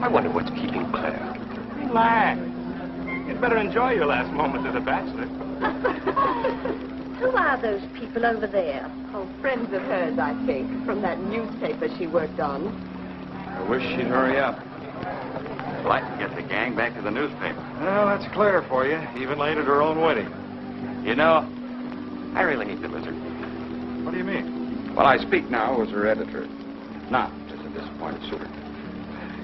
I wonder what's keeping Claire. Relax. You'd better enjoy your last moment as a bachelor. Who are those people over there? Oh, friends of hers, I think, from that newspaper she worked on. I wish she'd hurry up. I'd like to get the gang back to the newspaper. Well, that's Claire for you, even late at her own wedding. You know, I really hate the lizard. What do you mean? Well, I speak now as her editor, not as a disappointed suitor.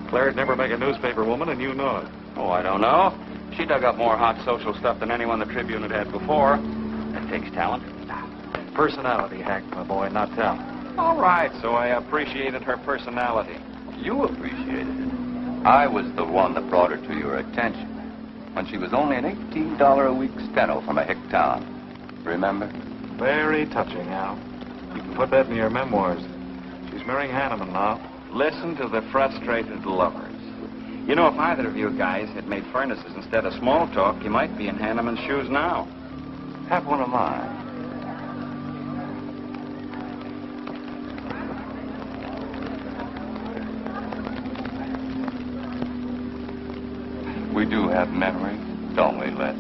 Claire'd never make a newspaper woman, and you know it. Oh, I don't know. She dug up more hot social stuff than anyone the Tribune had had before. That takes talent. Personality, Hank, my boy, not talent. All right, so I appreciated her personality. You appreciated it. I was the one that brought her to your attention when she was only an $18 a week steno from a hick town. Remember? Very touching, Al. You can put that in your memoirs. She's marrying Hanneman now. Listen to the frustrated lovers. You know, if either of you guys had made furnaces instead of small talk, you might be in Hanneman's shoes now. Have one of mine. We do have memories, don't we, Les?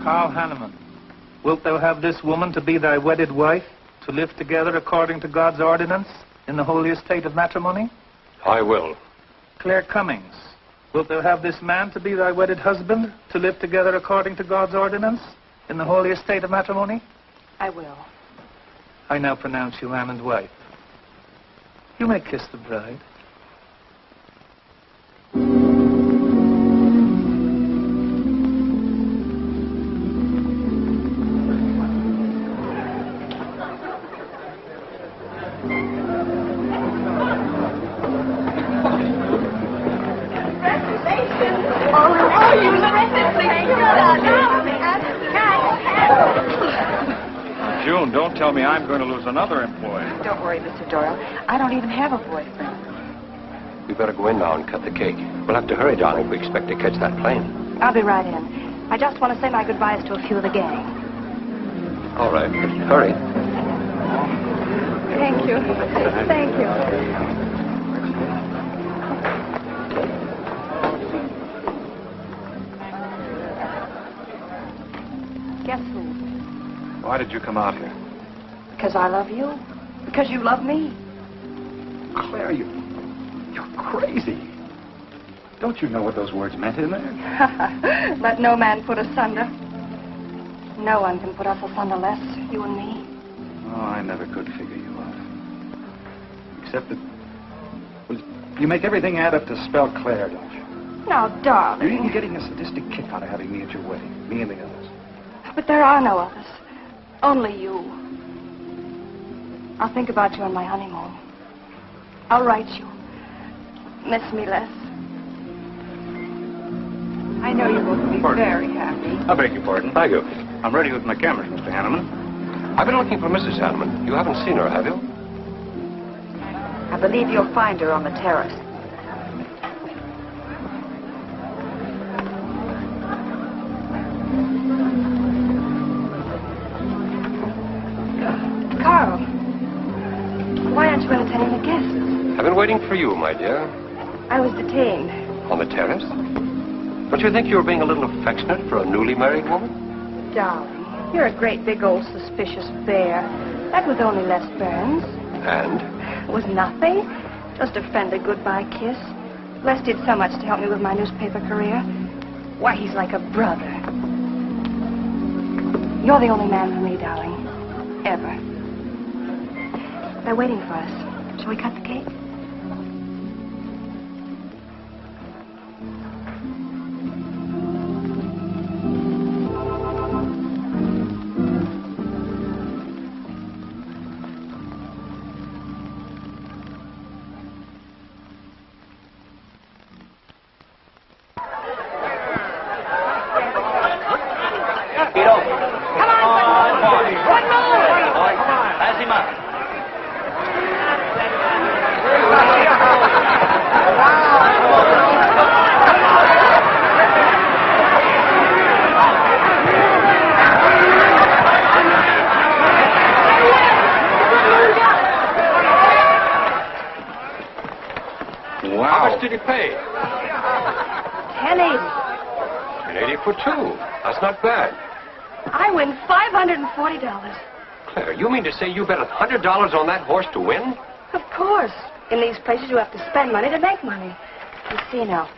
Carl Hanneman, wilt thou have this woman to be thy wedded wife, to live together according to God's ordinance in the holy estate of matrimony? I will. Claire Cummings, wilt thou have this man to be thy wedded husband, to live together according to God's ordinance in the holy estate of matrimony? I will. I now pronounce you man and wife. You may kiss the bride. June, don't tell me I'm going to lose another employee. Don't worry, Mr. Doyle. I don't even have a boyfriend. We better go in now and cut the cake. We'll have to hurry, darling, if we expect to catch that plane. I'll be right in. I just want to say my goodbyes to a few of the gang. All right, but hurry. Thank you. Thank you. Guess who? Why did you come out here? Because I love you. Because you love me. Claire, you're crazy. Don't you know what those words meant in there? Let no man put asunder. No one can put us asunder less, you and me. Oh, I never could figure you out. Except that... Well, you make everything add up to spell Claire, don't you? Now, darling. You're even getting a sadistic kick out of having me at your wedding. Me and the others. But there are no others. Only you. I'll think about you on my honeymoon. I'll write you. Miss me less. I know you both will be very happy. I beg your pardon. Thank you. I'm ready with my cameras, Mr. Hanneman. I've been looking for Mrs. Hanneman. You haven't seen her, have you? I believe you'll find her on the terrace. Carl, why aren't you entertaining the guests? I've been waiting for you, my dear. I was detained. On the terrace? Don't you think you were being a little affectionate for a newly married woman? Darling, you're a great big old suspicious bear. That was only Les Burns. And? It was nothing. Just a friendly goodbye kiss. Les did so much to help me with my newspaper career. Why, he's like a brother. You're the only man for me, darling. Ever. They're waiting for us. Shall Shall we cut the cake? Wow. How much did he pay? $10.80. $10.80 for two. That's not bad. I win $540. Claire, you mean to say you bet $100 on that horse to win? Of course. In these places, you have to spend money to make money. You see now.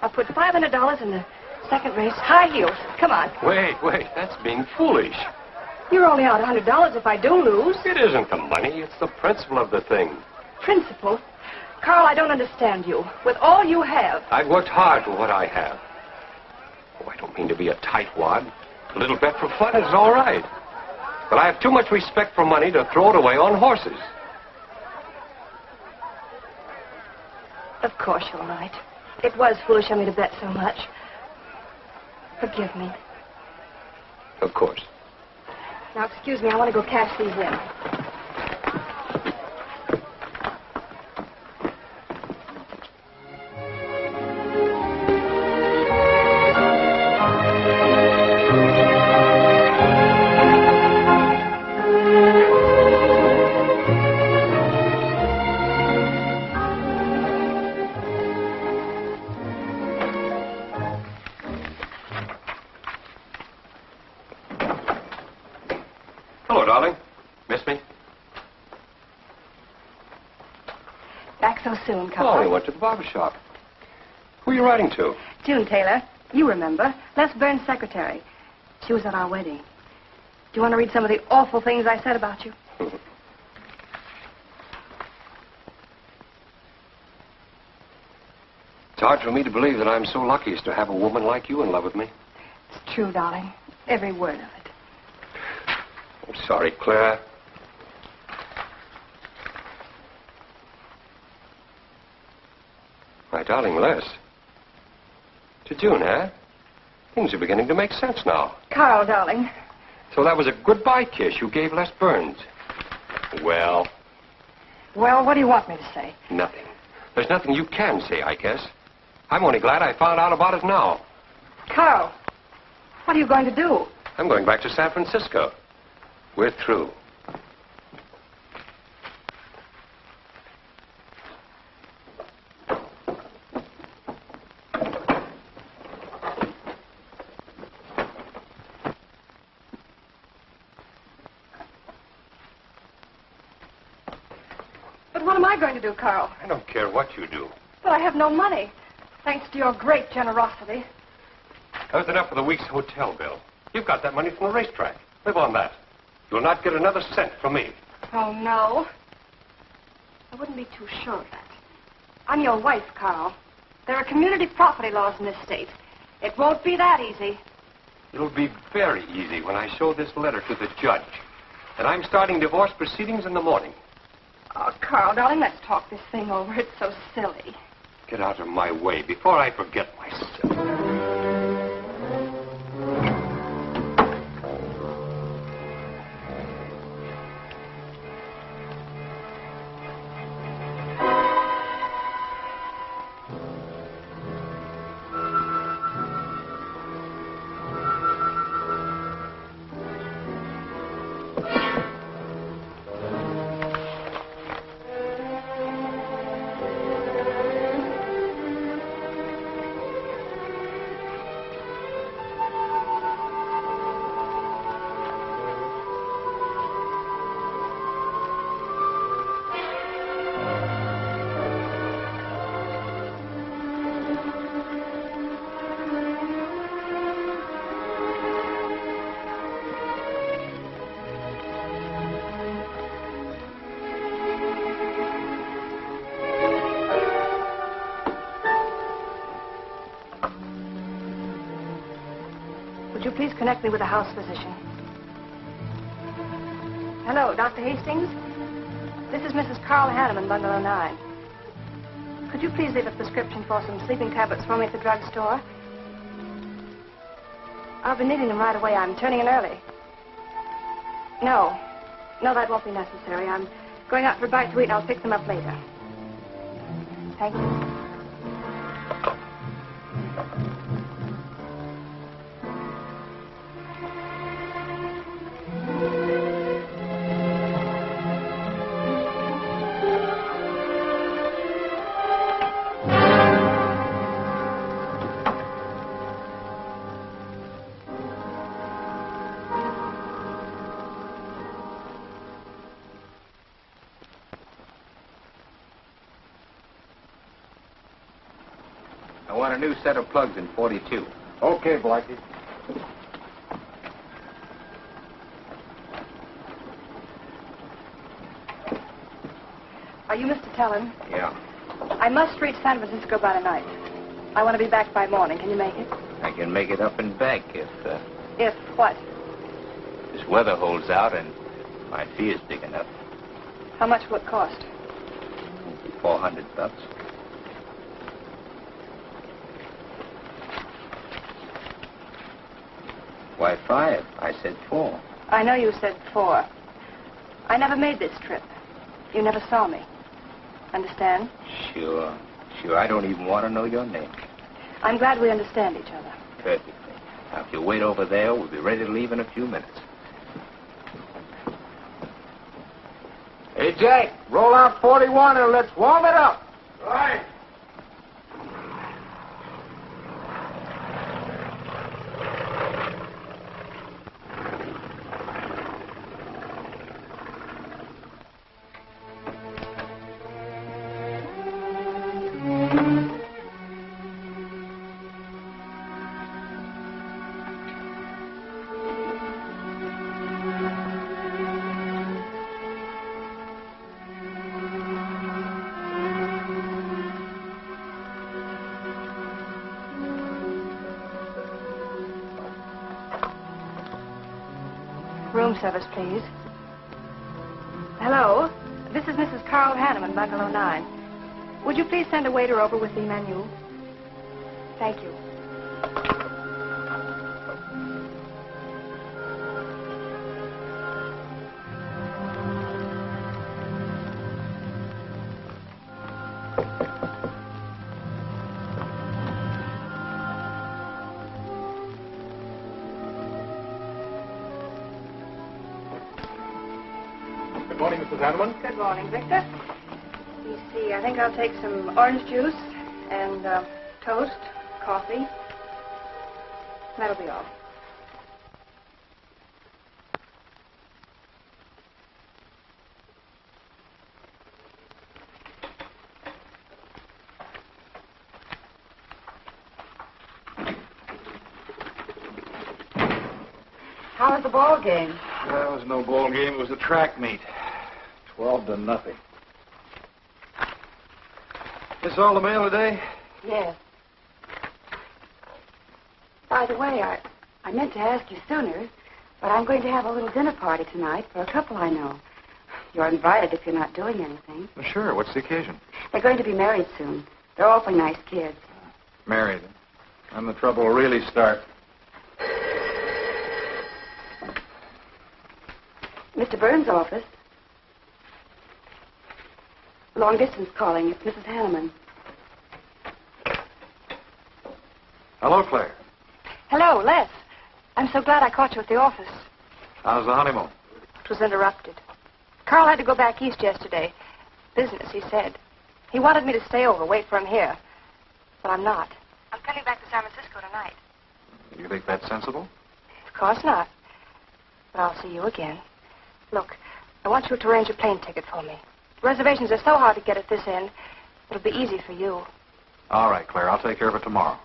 I put $500 in the second race. High heels. Come on. Wait. That's being foolish. You're only out $100 if I do lose. It isn't the money. It's the principle of the thing. Principle? Carl, I don't understand you. With all you have. I've worked hard for what I have. Oh, I don't mean to be a tightwad. A little bet for fun is all right. But I have too much respect for money to throw it away on horses. Of course you're right. It was foolish of me to bet so much. Forgive me. Of course. Now, excuse me, I want to go cash these in. Hello, darling. Miss me? Back so soon, Carl. Oh, we went to the barber shop. Who are you writing to? June Taylor. You remember. Les Burns' secretary. She was at our wedding. Do you want to read some of the awful things I said about you? It's hard for me to believe that I'm so lucky as to have a woman like you in love with me. It's true, darling. Every word of it. I'm sorry, Claire. My darling Les. To June, eh? Things are beginning to make sense now. Carl, darling. So that was a goodbye kiss you gave Les Burns. Well, Well, what do you want me to say? nothing. There's nothing you can say, I guess. I'm only glad I found out about it now. Carl, what are you going to do? I'm going back to San Francisco. We're through. But what am I going to do, Carl? I don't care what you do. But I have no money. Thanks to your great generosity. That was enough for the week's hotel bill. You've got that money from the racetrack. Live on that. You'll not get another cent from me. Oh, no. I wouldn't be too sure of that. I'm your wife, Carl. There are community property laws in this state. It won't be that easy. It'll be very easy when I show this letter to the judge. And I'm starting divorce proceedings in the morning. Oh, Carl, darling, let's talk this thing over. It's so silly. Get out of my way before I forget myself. Would you please connect me with a house physician? Hello, Dr. Hastings? This is Mrs. Carl Hanneman, Bungalow 9. Could you please leave a prescription for some sleeping tablets for me at the drugstore? I'll be needing them right away. I'm turning in early. No, that won't be necessary. I'm going out for a bite to eat, and I'll pick them up later. Thank you. I want a new set of plugs in 42. Okay, Blackie. Are you Mr. Tellen? Yeah. I must reach San Francisco by tonight. I want to be back by morning. Can you make it? I can make it up and back if If what? this weather holds out and my fee is big enough. How much will it cost? $400. Why 5? I said 4. I know you said 4. I never made this trip. You never saw me. Understand? Sure. I don't even want to know your name. I'm glad we understand each other. Perfectly. Now, if you wait over there, we'll be ready to leave in a few minutes. Hey, Jack, roll out 41 and let's warm it up. Right. Room service, please. Hello. This is Mrs. Carl Hanneman, Bungalow 9. Would you please send a waiter over with the menu? Thank you. Good morning, Mrs. Hanneman. Good morning, Victor. Let me see. I think I'll take some orange juice and toast, coffee. That'll be all. How was the ball game? That was no ball game. It was a track meet. 12-0. This all the mail today? Yes. By the way, I meant to ask you sooner, but I'm going to have a little dinner party tonight for a couple I know. You're invited if you're not doing anything. Well, sure. What's the occasion? They're going to be married soon. They're awfully nice kids. Married. And the trouble will really start. Mr. Burns' office. Long distance calling. It's Mrs. Hanneman. Hello, Claire. Hello, Les. I'm so glad I caught you at the office. How's the honeymoon? It was interrupted. Carl had to go back east yesterday. Business, he said. He wanted me to stay over, wait for him here. But I'm not. I'm coming back to San Francisco tonight. You think that's sensible? Of course not. But I'll see you again. Look, I want you to arrange a plane ticket for me. Reservations are so hard to get at this end, it'll be easy for you. All right, Claire. I'll take care of it tomorrow.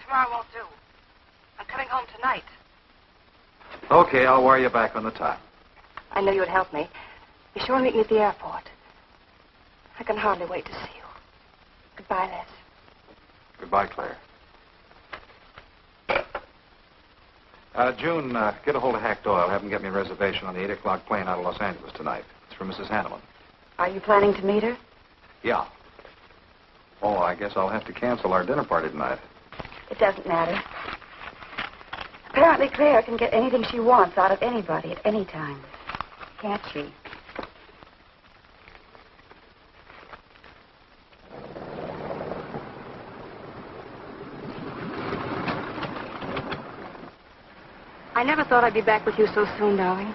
Tomorrow won't do. I'm coming home tonight. Okay, I'll wire you back on the time. I knew you'd help me. Be sure and meet me at the airport. I can hardly wait to see you. Goodbye, Les. Goodbye, Claire. June, get a hold of Hack Doyle. Have him get me a reservation on the 8 o'clock plane out of Los Angeles tonight. It's for Mrs. Hanneman. Are you planning to meet her? Yeah. Oh, I guess I'll have to cancel our dinner party tonight. It doesn't matter. Apparently, Claire can get anything she wants out of anybody at any time. Can't she? I never thought I'd be back with you so soon, darling.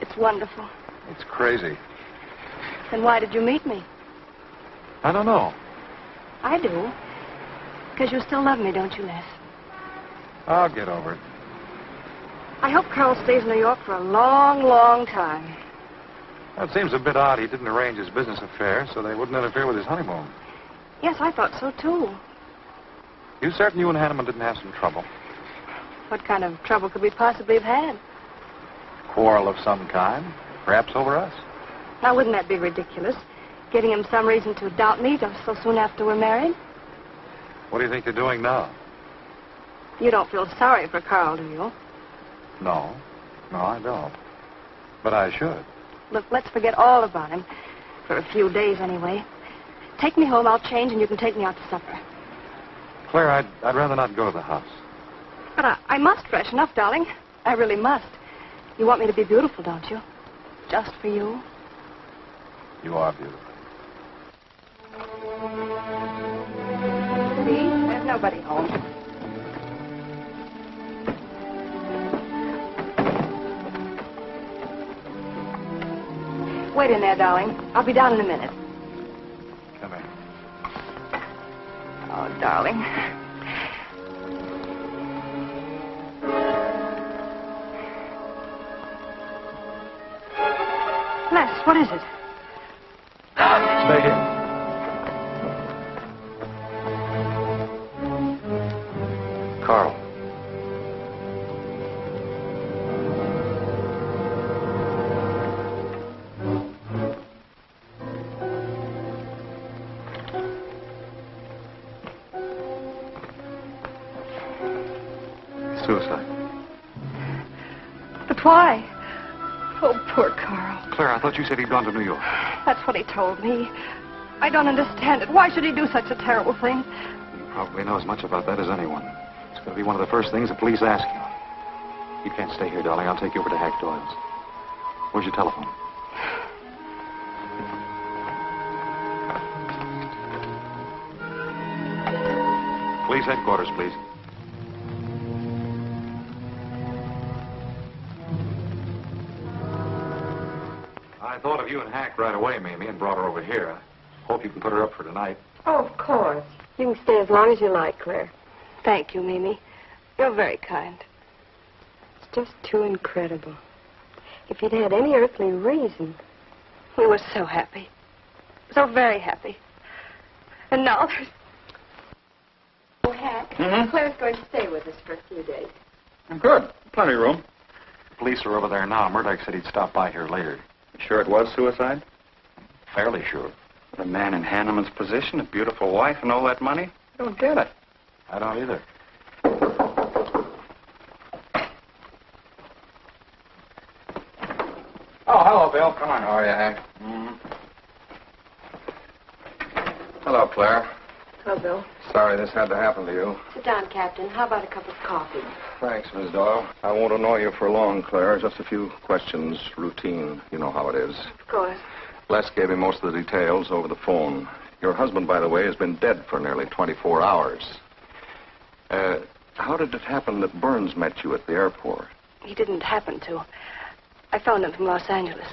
It's wonderful. It's crazy. Then why did you meet me? I don't know. I do. Because you still love me, don't you, Les? I'll get over it. I hope Carl stays in New York for a long, long time. That seems a bit odd. He didn't arrange his business affairs so they wouldn't interfere with his honeymoon. Yes, I thought so, too. You certain you and Hanneman didn't have some trouble? What kind of trouble could we possibly have had? Quarrel of some kind? Perhaps over us? Now, wouldn't that be ridiculous? Giving him some reason to doubt me just so soon after we're married? What do you think they're doing now? You don't feel sorry for Carl, do you? No. No, I don't. But I should. Look, let's forget all about him. For a few days, anyway. Take me home, I'll change, and you can take me out to supper. Claire, I'd rather not go to the house. But I must freshen up, darling. I really must. You want me to be beautiful, don't you? Just for you? You are beautiful. See? There's nobody home. Wait in there, darling. I'll be down in a minute. Come here. Oh, darling. Les, what is it? Stay here. Carl. Suicide. But why? Oh, poor Carl. Claire, I thought you said he'd gone to New York. That's what he told me. I don't understand it. Why should he do such a terrible thing? You probably know as much about that as anyone. It's going to be one of the first things the police ask you. You can't stay here, darling. I'll take you over to Hack Doyle's. Where's your telephone? Police headquarters, please. I thought of you and Hack right away, Mamie, and brought her over here. I hope you can put her up for tonight. Oh, of course. You can stay as long as you like, Claire. Thank you, Mimi. You're very kind. It's just too incredible. If he'd had any earthly reason. We were so happy. So very happy. And now there's... Oh, Hack, Claire's going to stay with us for a few days. Good. Plenty of room. The police are over there now. Murdoch said he'd stop by here later. You sure it was suicide? Fairly sure. The man in Hanneman's position, a beautiful wife and all that money? I don't get it. I don't either. Oh, hello, Bill. Come on. How are you, Hank? Hello, Claire. Oh, Bill. Sorry this had to happen to you. Sit down, Captain. How about a cup of coffee? Thanks, Miss Doyle. I won't annoy you for long, Claire. Just a few questions. Routine. You know how it is. Of course. Les gave me most of the details over the phone. Your husband, by the way, has been dead for nearly 24 hours. How did it happen that Burns met you at the airport? He didn't happen to. I phoned him from Los Angeles.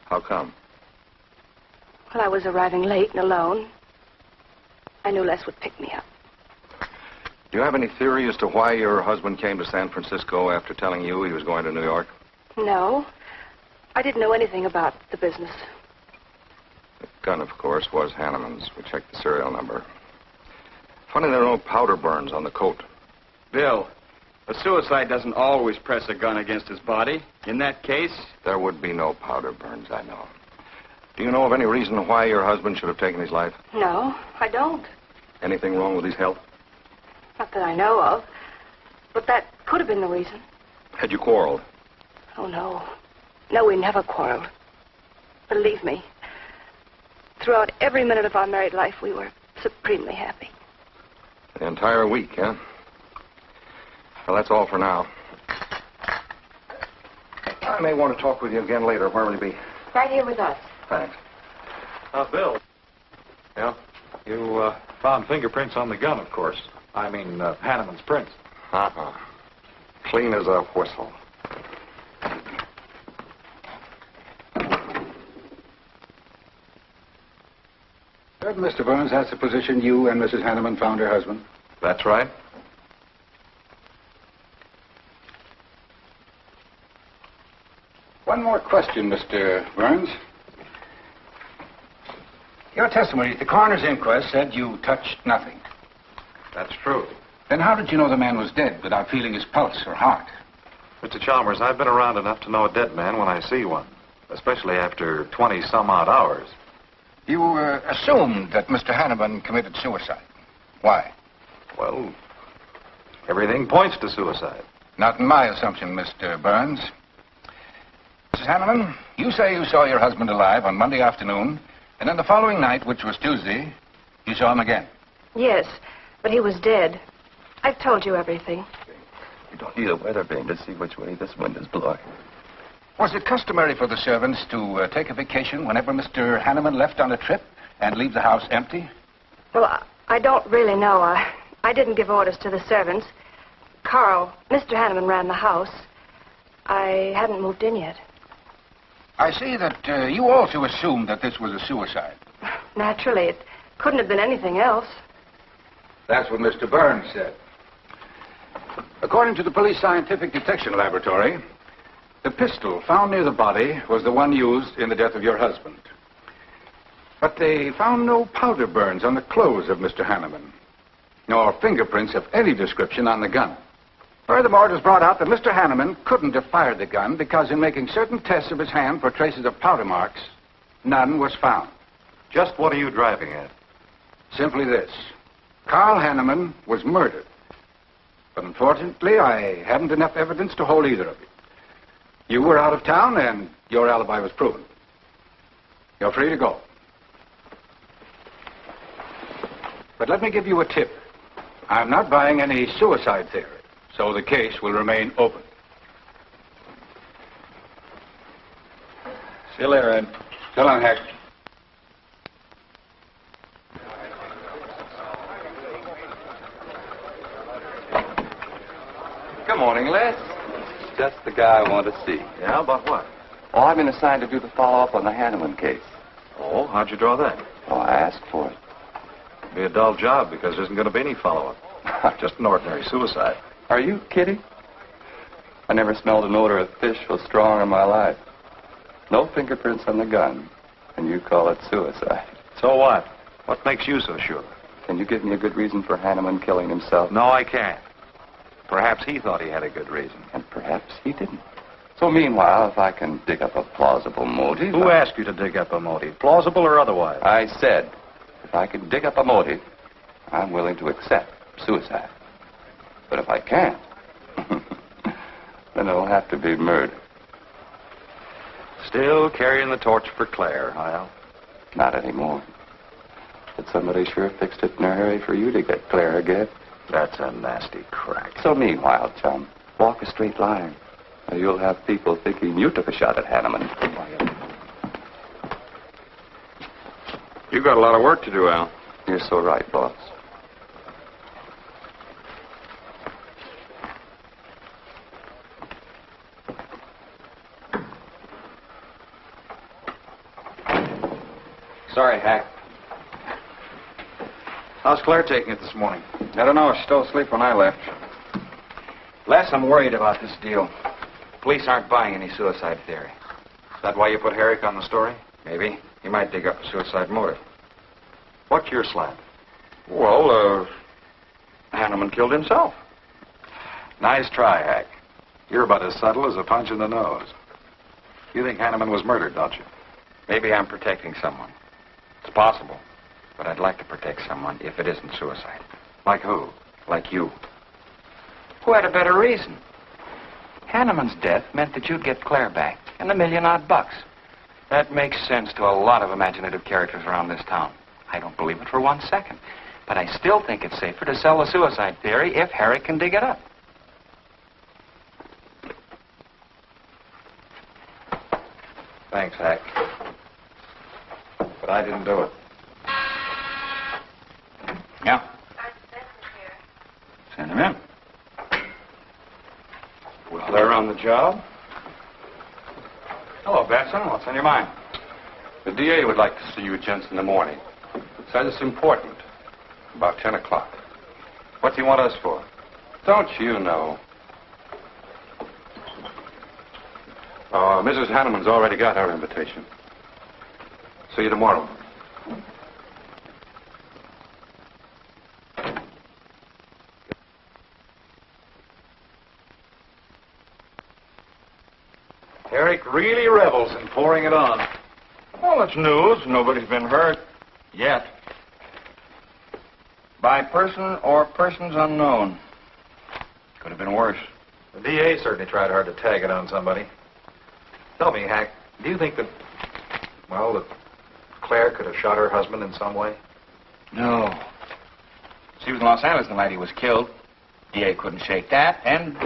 How come? Well, I was arriving late and alone. I knew Les would pick me up. Do you have any theory as to why your husband came to San Francisco after telling you he was going to New York? No. I didn't know anything about the business. The gun, of course, was Hanneman's. We checked the serial number. Funny there are no powder burns on the coat. Bill, a suicide doesn't always press a gun against his body. In that case... There would be no powder burns, I know. Do you know of any reason why your husband should have taken his life? No, I don't. Anything wrong with his health? Not that I know of. But that could have been the reason. Had you quarreled? Oh, no. No, we never quarreled. Believe me, throughout every minute of our married life, we were supremely happy. An entire week, huh? Well, that's all for now. I may want to talk with you again later. Where will you be? Right here with us. Thanks. Bill, Yeah? you found fingerprints on the gun, of course. I mean, Hanneman's prints. Uh-huh. Clean as a whistle. Mr. Burns, that's the position you and Mrs. Hanneman found her husband? That's right. One more question, Mr. Burns. Your testimony at the coroner's inquest said you touched nothing. That's true. Then how did you know the man was dead without feeling his pulse or heart? Mr. Chalmers, I've been around enough to know a dead man when I see one, especially after 20-some-odd hours. You assumed that Mr. Hanneman committed suicide. Why? Well, everything points to suicide. Not in my assumption, Mr. Burns. Mrs. Hanneman, you say you saw your husband alive on Monday afternoon, and then the following night, which was Tuesday, you saw him again. Yes, but he was dead. I've told you everything. You don't need a weather vane to see which way this wind is blowing. Was it customary for the servants to take a vacation whenever Mr. Hanneman left on a trip and leave the house empty? Well, I don't really know. I didn't give orders to the servants. Carl, Mr. Hanneman ran the house. I hadn't moved in yet. I see that you also assumed that this was a suicide. Naturally, it couldn't have been anything else. That's what Mr. Burns said. According to the police scientific detection laboratory, the pistol found near the body was the one used in the death of your husband. But they found no powder burns on the clothes of Mr. Hanneman, nor fingerprints of any description on the gun. Furthermore, it was brought out that Mr. Hanneman couldn't have fired the gun because in making certain tests of his hand for traces of powder marks, none was found. Just what are you driving at? Simply this. Carl Hanneman was murdered. But unfortunately, I haven't enough evidence to hold either of you. You were out of town, and your alibi was proven. You're free to go. But let me give you a tip. I'm not buying any suicide theory, so the case will remain open. See you later, Ed. So long, Hack. Good morning, Les. Just the guy I want to see. Yeah, about what? Oh, I've been assigned to do the follow-up on the Hanneman case. Oh, how'd you draw that? Oh, I asked for it. Be a dull job because there isn't going to be any follow-up. Just an ordinary suicide. Are you kidding? I never smelled an odor of fish so strong in my life. No fingerprints on the gun, and you call it suicide. So what? What makes you so sure? Can you give me a good reason for Hanneman killing himself? No, I can't. Perhaps he thought he had a good reason. And perhaps he didn't. So meanwhile, if I can dig up a plausible motive... Who asked you to dig up a motive, plausible or otherwise? I said, if I can dig up a motive, I'm willing to accept suicide. But if I can't, then it'll have to be murder. Still carrying the torch for Claire, Hyle? Not anymore. But somebody sure fixed it in a hurry for you to get Claire again. That's a nasty crack. So meanwhile, chum, walk a straight line. Or you'll have people thinking you took a shot at Hanneman. You got a lot of work to do, Al. You're so right, boss. Sorry, Hack. How's Claire taking it this morning? I don't know. She's still asleep when I left. Les, I'm worried about this deal. Police aren't buying any suicide theory. Is that why you put Herrick on the story? Maybe. He might dig up a suicide motive. What's your slant? Well, Hanneman killed himself. Nice try, Hack. You're about as subtle as a punch in the nose. You think Hanneman was murdered, don't you? Maybe I'm protecting someone. It's possible. But I'd like to protect someone if it isn't suicide. Like who? Like you. Who had a better reason? Hanneman's death meant that you'd get Claire back and $1 million odd. That makes sense to a lot of imaginative characters around this town. I don't believe it for 1 second. But I still think it's safer to sell the suicide theory if Harry can dig it up. Thanks, Hack. But I didn't do it. Yeah? Send him in. Well, they're on the job. Hello, Benson. What's on your mind? The DA would like to see you gents in the morning. Says it's important. About 10 o'clock. What do you want us for? Don't you know? Mrs. Hanneman's already got her invitation. See you tomorrow. Eric really revels in pouring it on. Well, it's news. Nobody's been hurt. Yet. By person or persons unknown. Could have been worse. The DA certainly tried hard to tag it on somebody. Tell me, Hack, do you think that Claire could have shot her husband in some way? No. She was in Los Angeles the night he was killed. DA couldn't shake that, and...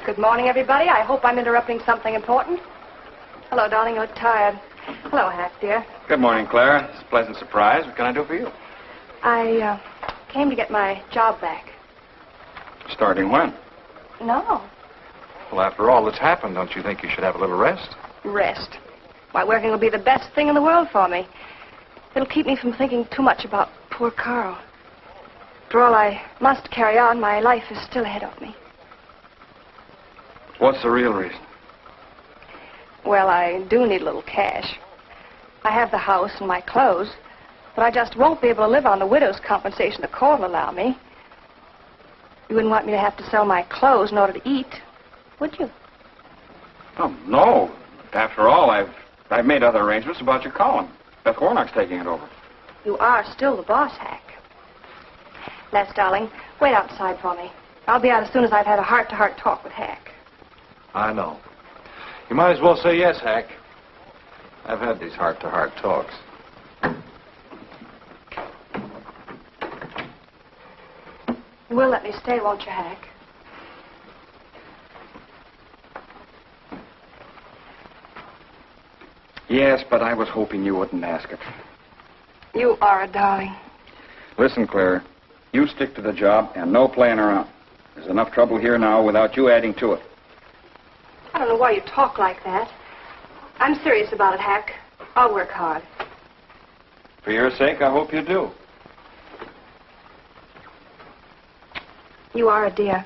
Good morning, everybody. I hope I'm interrupting something important. Hello, darling. You look tired. Hello, Hack, dear. Good morning, Claire. It's a pleasant surprise. What can I do for you? I came to get my job back. Starting when? No. Well, after all that's happened, don't you think you should have a little rest? Rest. Why, working will be the best thing in the world for me. It'll keep me from thinking too much about poor Carl. After all, I must carry on. My life is still ahead of me. What's the real reason? Well, I do need a little cash. I have the house and my clothes, but I just won't be able to live on the widow's compensation the court will allow me. You wouldn't want me to have to sell my clothes in order to eat, would you? Oh, no. After all, I've made other arrangements about your column. Beth Warnock's taking it over. You are still the boss, Hack. Les, darling, wait outside for me. I'll be out as soon as I've had a heart-to-heart talk with Hack. I know. You might as well say yes, Hack. I've had these heart-to-heart talks. You will let me stay, won't you, Hack? Yes, but I was hoping you wouldn't ask it. You are a darling. Listen, Claire, you stick to the job and no playing around. There's enough trouble here now without you adding to it. I don't know why you talk like that. I'm serious about it, Hack. I'll work hard. For your sake, I hope you do. You are a dear.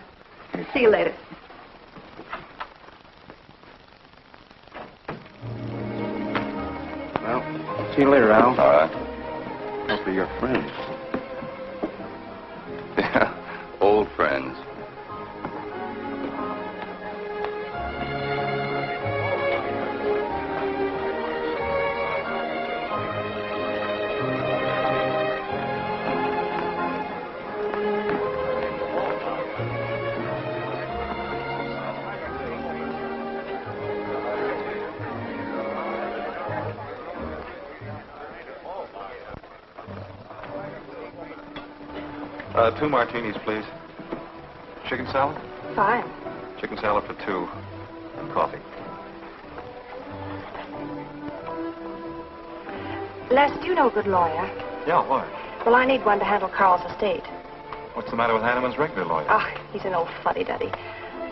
See you later. Well, see you later, Al. All right. Hope you're friends. Yeah, old friends. Two martinis, please. Chicken salad? Fine. Chicken salad for two. And coffee. Les, do you know a good lawyer? Yeah, why? Well, I need one to handle Carl's estate. What's the matter with Hanneman's regular lawyer? Ah, he's an old fuddy-duddy.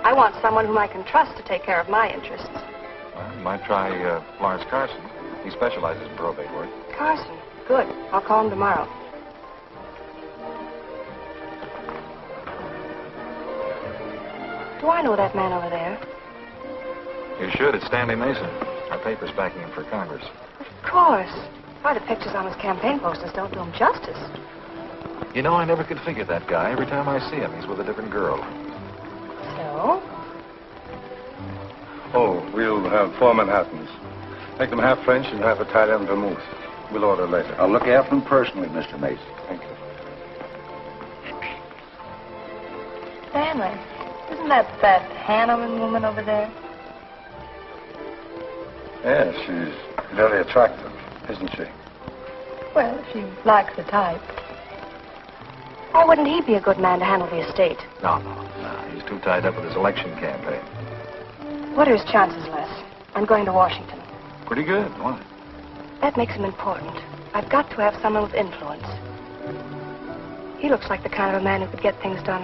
I want someone whom I can trust to take care of my interests. Well, you might try Lawrence Carson. He specializes in probate work. Carson. Good. I'll call him tomorrow. Do I know that man over there? You should. It's Stanley Mason. Our paper's backing him for Congress. Of course. Why, the pictures on his campaign posters don't do him justice. You know, I never could figure that guy. Every time I see him, he's with a different girl. So? Oh, we'll have 4 Manhattans. Make them half French and half Italian vermouth. We'll order later. I'll look after them personally, Mr. Mason. Thank you. Stanley, Isn't that Hanneman woman over there? Yeah, she's very attractive, isn't she? Well, if she likes the type. Why wouldn't he be a good man to handle the estate? No. He's too tied up with his election campaign. What are his chances, Les? I'm going to Washington. Pretty good. Why? That makes him important. I've got to have someone with influence. He looks like the kind of a man who could get things done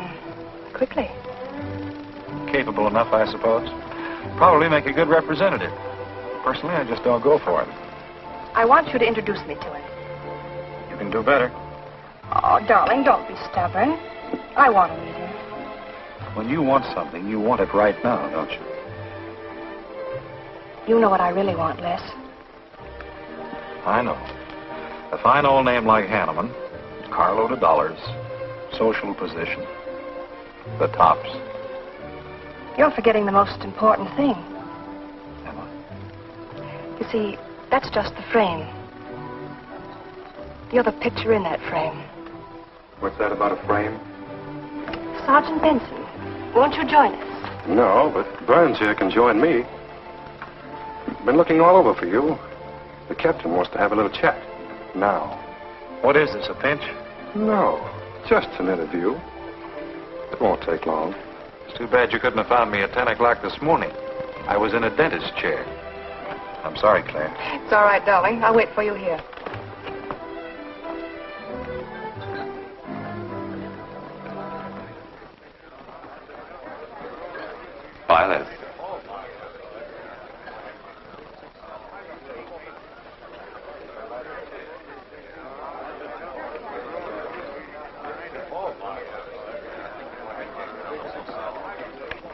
quickly. Capable enough, I suppose. Probably make a good representative. Personally, I just don't go for him. I want you to introduce me to him. You can do better. Oh, darling, don't be stubborn. I want to meet him. When you want something, you want it right now, don't you? You know what I really want, Les. I know. A fine old name like Hanneman, carload of dollars, social position, the tops. You're forgetting the most important thing. Am I? You see, that's just the frame. You're the picture in that frame. What's that about a frame? Sergeant Benson, won't you join us? No, but Burns here can join me. Been looking all over for you. The captain wants to have a little chat. Now. What is this, a pinch? No, just an interview. It won't take long. It's too bad you couldn't have found me at 10 o'clock this morning. I was in a dentist's chair. I'm sorry, Claire. It's all right, darling. I'll wait for you here. Bye, Les.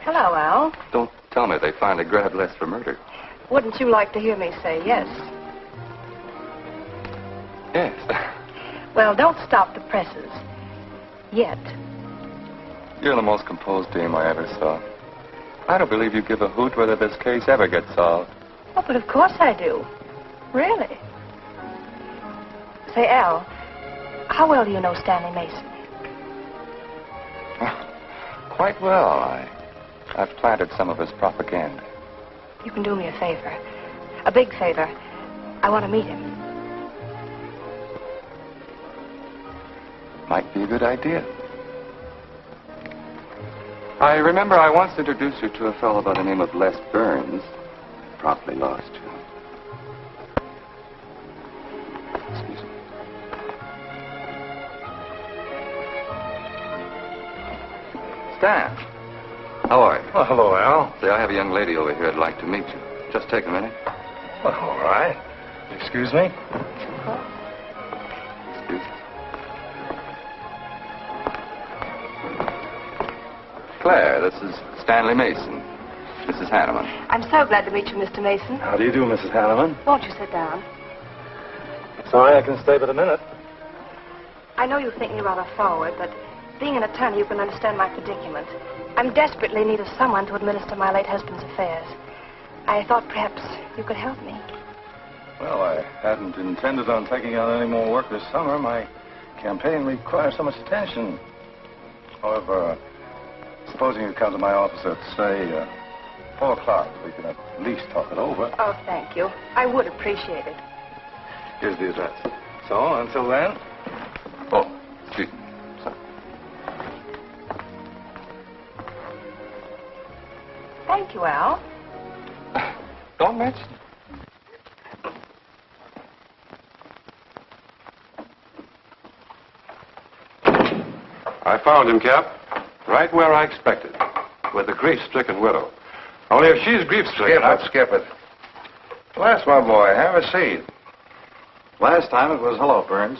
Hello, Al. Don't tell me they finally grabbed Les for murder. Wouldn't you like to hear me say yes? Yes. Well, don't stop the presses. Yet. You're the most composed dame I ever saw. I don't believe you give a hoot whether this case ever gets solved. Oh, but of course I do. Really. Say, Al, how well do you know Stanley Mason? Quite well. I've planted some of his propaganda. You can do me a favor. A big favor. I want to meet him. Might be a good idea. I remember I once introduced you to a fellow by the name of Les Burns. Promptly lost you. Excuse me. Stan, how are you? Well, hello, Al. Say, I have a young lady over here I'd like to meet you. Just take a minute. Well, all right. Excuse me? Excuse me. Claire, this is Stanley Mason. Mrs. Hanneman. I'm so glad to meet you, Mr. Mason. How do you do, Mrs. Hanneman? Won't you sit down? Sorry, I can stay but a minute. I know you think me rather forward, but being an attorney, you can understand my predicament. I'm desperately in need of someone to administer my late husband's affairs. I thought perhaps you could help me. Well, I hadn't intended on taking on any more work this summer. My campaign requires so much attention. However, supposing you come to my office at, say, 4 o'clock, we can at least talk it over. Oh, thank you. I would appreciate it. Here's the address. So, until then... Oh, excuse me. Sorry. Thank you, Al. Don't mention it. I found him, Cap. Right where I expected. With a grief-stricken widow. Only if she's grief-stricken... Skip it. Les, my boy, have a seat. Last time it was hello, Burns.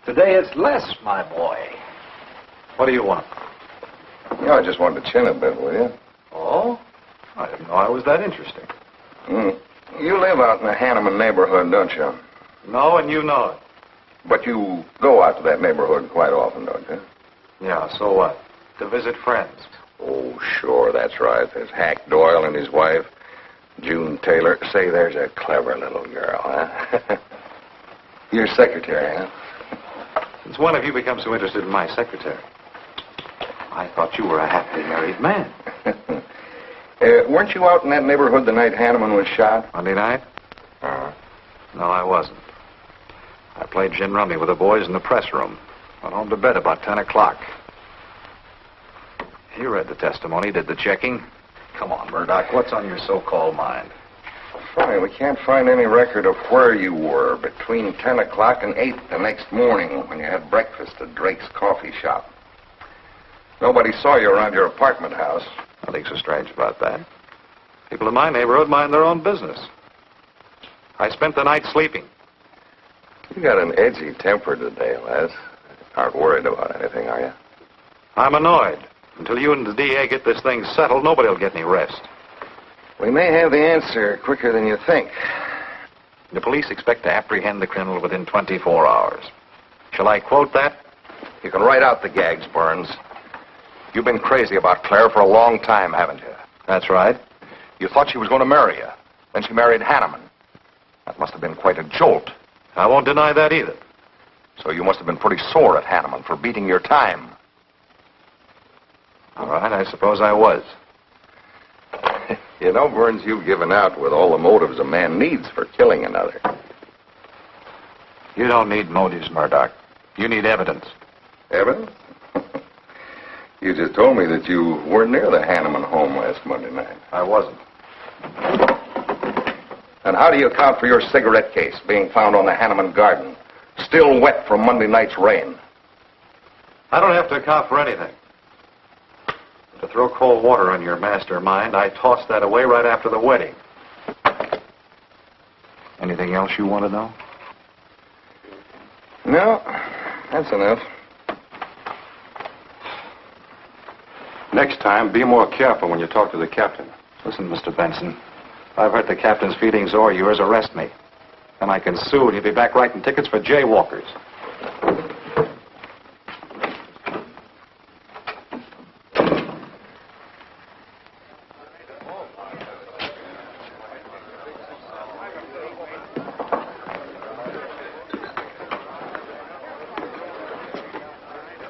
Today it's Les, my boy. What do you want? You know, I just wanted to chin a bit, will you? Oh? I didn't know I was that interesting. You live out in the Hanneman neighborhood, don't you? No, and you know it. But you go out to that neighborhood quite often, don't you? Yeah, so what? To visit friends. Oh, sure, that's right. There's Hack Doyle and his wife, June Taylor. Say, there's a clever little girl, huh? Your secretary, huh? Since when have you become so interested in my secretary? I thought you were a happily married man. Weren't you out in that neighborhood the night Hanneman was shot? Monday night? No, I wasn't. I played gin rummy with the boys in the press room. Went home to bed about 10 o'clock. You read the testimony, did the checking. Come on, Murdoch, what's on your so-called mind? Funny, we can't find any record of where you were between 10 o'clock and 8 the next morning when you had breakfast at Drake's coffee shop. Nobody saw you around your apartment house. Nothing so strange about that. People in my neighborhood mind their own business. I spent the night sleeping. You got an edgy temper today, Les. Aren't worried about anything, are you? I'm annoyed. Until you and the DA get this thing settled, nobody will get any rest. We may have the answer quicker than you think. The police expect to apprehend the criminal within 24 hours. Shall I quote that? You can write out the gags, Burns. You've been crazy about Claire for a long time, haven't you? That's right. You thought she was going to marry you. Then she married Hanneman. That must have been quite a jolt. I won't deny that either. So you must have been pretty sore at Hanneman for beating your time. All right, I suppose I was. You know, Burns, you've given out with all the motives a man needs for killing another. You don't need motives, Murdoch. You need evidence. Evidence? You just told me that you weren't near the Hanneman home last Monday night. I wasn't. And how do you account for your cigarette case being found on the Hanneman garden, still wet from Monday night's rain? I don't have to account for anything. To throw cold water on your mastermind, I tossed that away right after the wedding. Anything else you want to know? No, that's enough. Next time, be more careful when you talk to the captain. Listen, Mr. Benson. If I've hurt the captain's feelings or yours, arrest me. Then I can sue and you'll be back writing tickets for jaywalkers.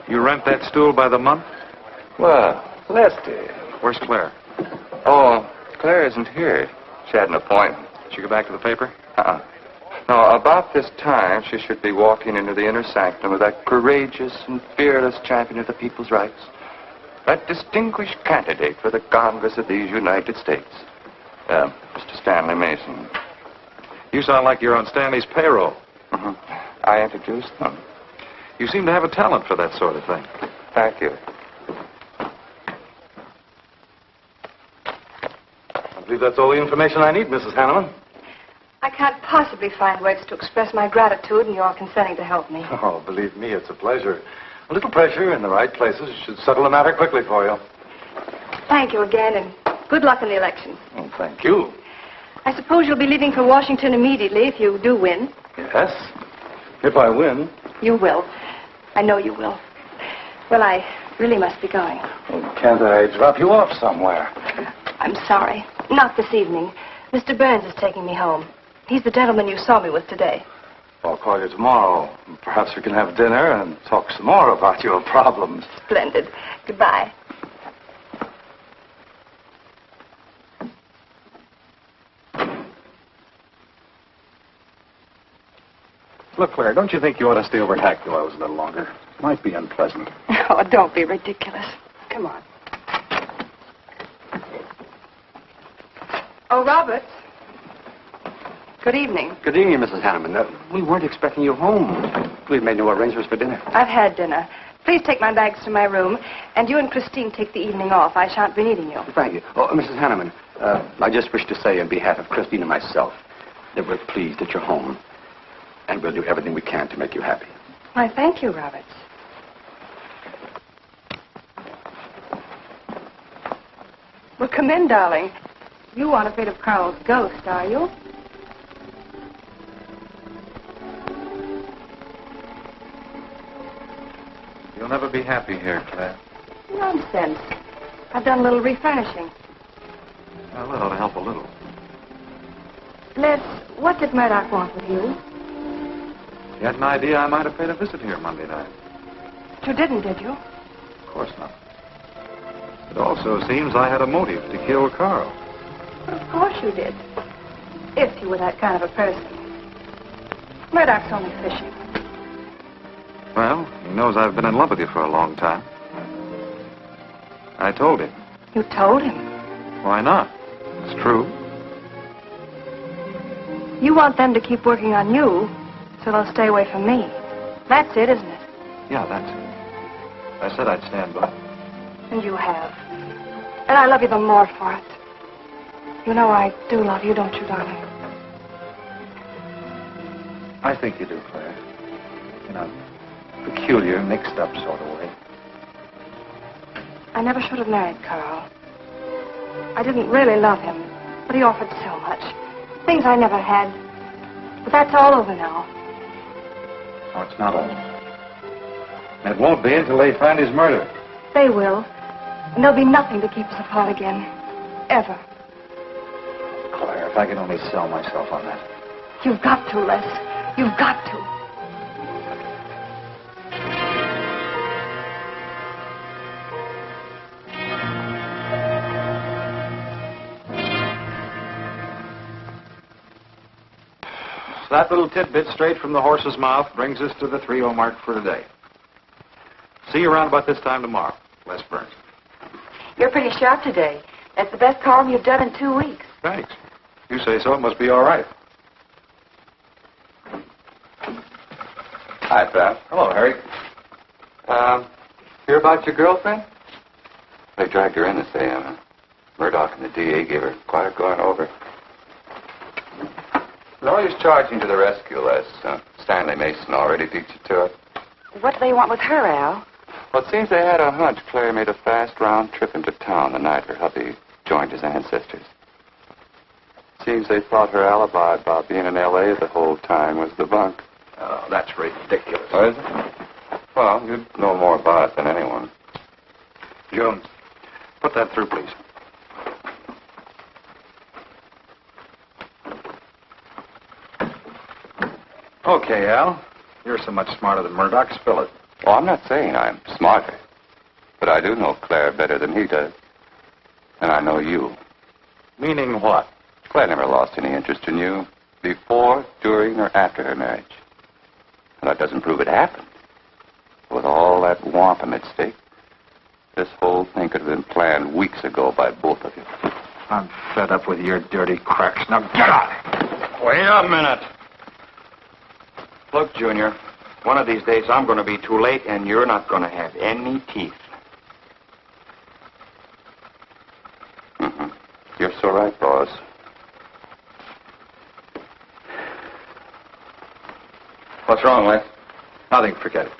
You rent that stool by the month? Well, Lester. Where's Claire? Oh, Claire isn't here. She had an appointment. Did she go back to the paper? No, about this time, she should be walking into the inner sanctum of that courageous and fearless champion of the people's rights. That distinguished candidate for the Congress of these United States. Mr. Stanley Mason. You sound like you're on Stanley's payroll. I introduced them. You seem to have a talent for that sort of thing. Thank you. I believe that's all the information I need, Mrs. Hanneman. I can't possibly find words to express my gratitude in your consenting to help me. Oh, believe me, it's a pleasure. A little pressure in the right places should settle the matter quickly for you. Thank you again, and good luck in the election. Oh, thank you. I suppose you'll be leaving for Washington immediately if you do win. Yes. If I win. You will. I know you will. Well, I really must be going. Oh, can't I drop you off somewhere? I'm sorry. Not this evening. Mr. Burns is taking me home. He's the gentleman you saw me with today. I'll call you tomorrow. Perhaps we can have dinner and talk some more about your problems. Splendid. Goodbye. Look, Claire, don't you think you ought to stay over at Hackdale's a little longer? Might be unpleasant. Oh, don't be ridiculous. Come on. Oh, Roberts. Good evening. Good evening, Mrs. Hanneman. We weren't expecting you home. We've made no arrangements for dinner. I've had dinner. Please take my bags to my room, and you and Christine take the evening off. I shan't be needing you. Thank you. Oh, Mrs. Hanneman, I just wish to say on behalf of Christine and myself that we're pleased that you're home, and we'll do everything we can to make you happy. Why, thank you, Roberts. Well, come in, darling. You aren't afraid of Carl's ghost, are you? You'll never be happy here, Claire. Nonsense. I've done a little refurnishing. Well, that ought to help a little. Les, what did Murdoch want with you? You had an idea I might have paid a visit here Monday night. You didn't, did you? Of course not. It also seems I had a motive to kill Carl. Of course you did. If you were that kind of a person. Murdoch's only fishing. Well, he knows I've been in love with you for a long time. I told him. You told him? Why not? It's true. You want them to keep working on you, so they'll stay away from me. That's it, isn't it? Yeah, that's it. I said I'd stand by. And you have. And I love you the more for it. You know I do love you, don't you, darling? I think you do, Claire. In a peculiar, mixed-up sort of way. I never should have married Carl. I didn't really love him, but he offered so much. Things I never had. But that's all over now. No, it's not all. And it won't be until they find his murderer. They will. And there'll be nothing to keep us apart again. Ever. Claire, if I could only sell myself on that. You've got to, Les. You've got to. That little tidbit straight from the horse's mouth brings us to the 3:00 mark for today. See you around about this time tomorrow. Les Burns. You're pretty sharp today. That's the best column you've done in 2 weeks. Thanks. You say so, it must be all right. Hi, Pat. Hello, Harry. Hear about your girlfriend? They dragged her in this day, Murdoch and the DA gave her quite a going over. Lawyers charging to the rescue, Les. Stanley Mason already beat you to it. What do they want with her, Al? Well, it seems they had a hunch Claire made a fast round trip into town the night her hubby joined his ancestors. Seems they thought her alibi about being in L.A. the whole time was the bunk. Oh, that's ridiculous. Oh, is it? Well, you'd know more about it than anyone. Jones, put that through, please. Okay, Al. You're so much smarter than Murdoch. Spill it. Oh, I'm not saying I'm smarter. But I do know Claire better than he does. And I know you. Meaning what? Claire never lost any interest in you before, during, or after her marriage. And that doesn't prove it happened. With all that wampum at stake, this whole thing could have been planned weeks ago by both of you. I'm fed up with your dirty cracks. Now get out! Wait a minute. Look, Junior, one of these days I'm going to be too late and you're not going to have any teeth. Mm-hmm. You're so right, boss. What's wrong, Les? Nothing. Forget it.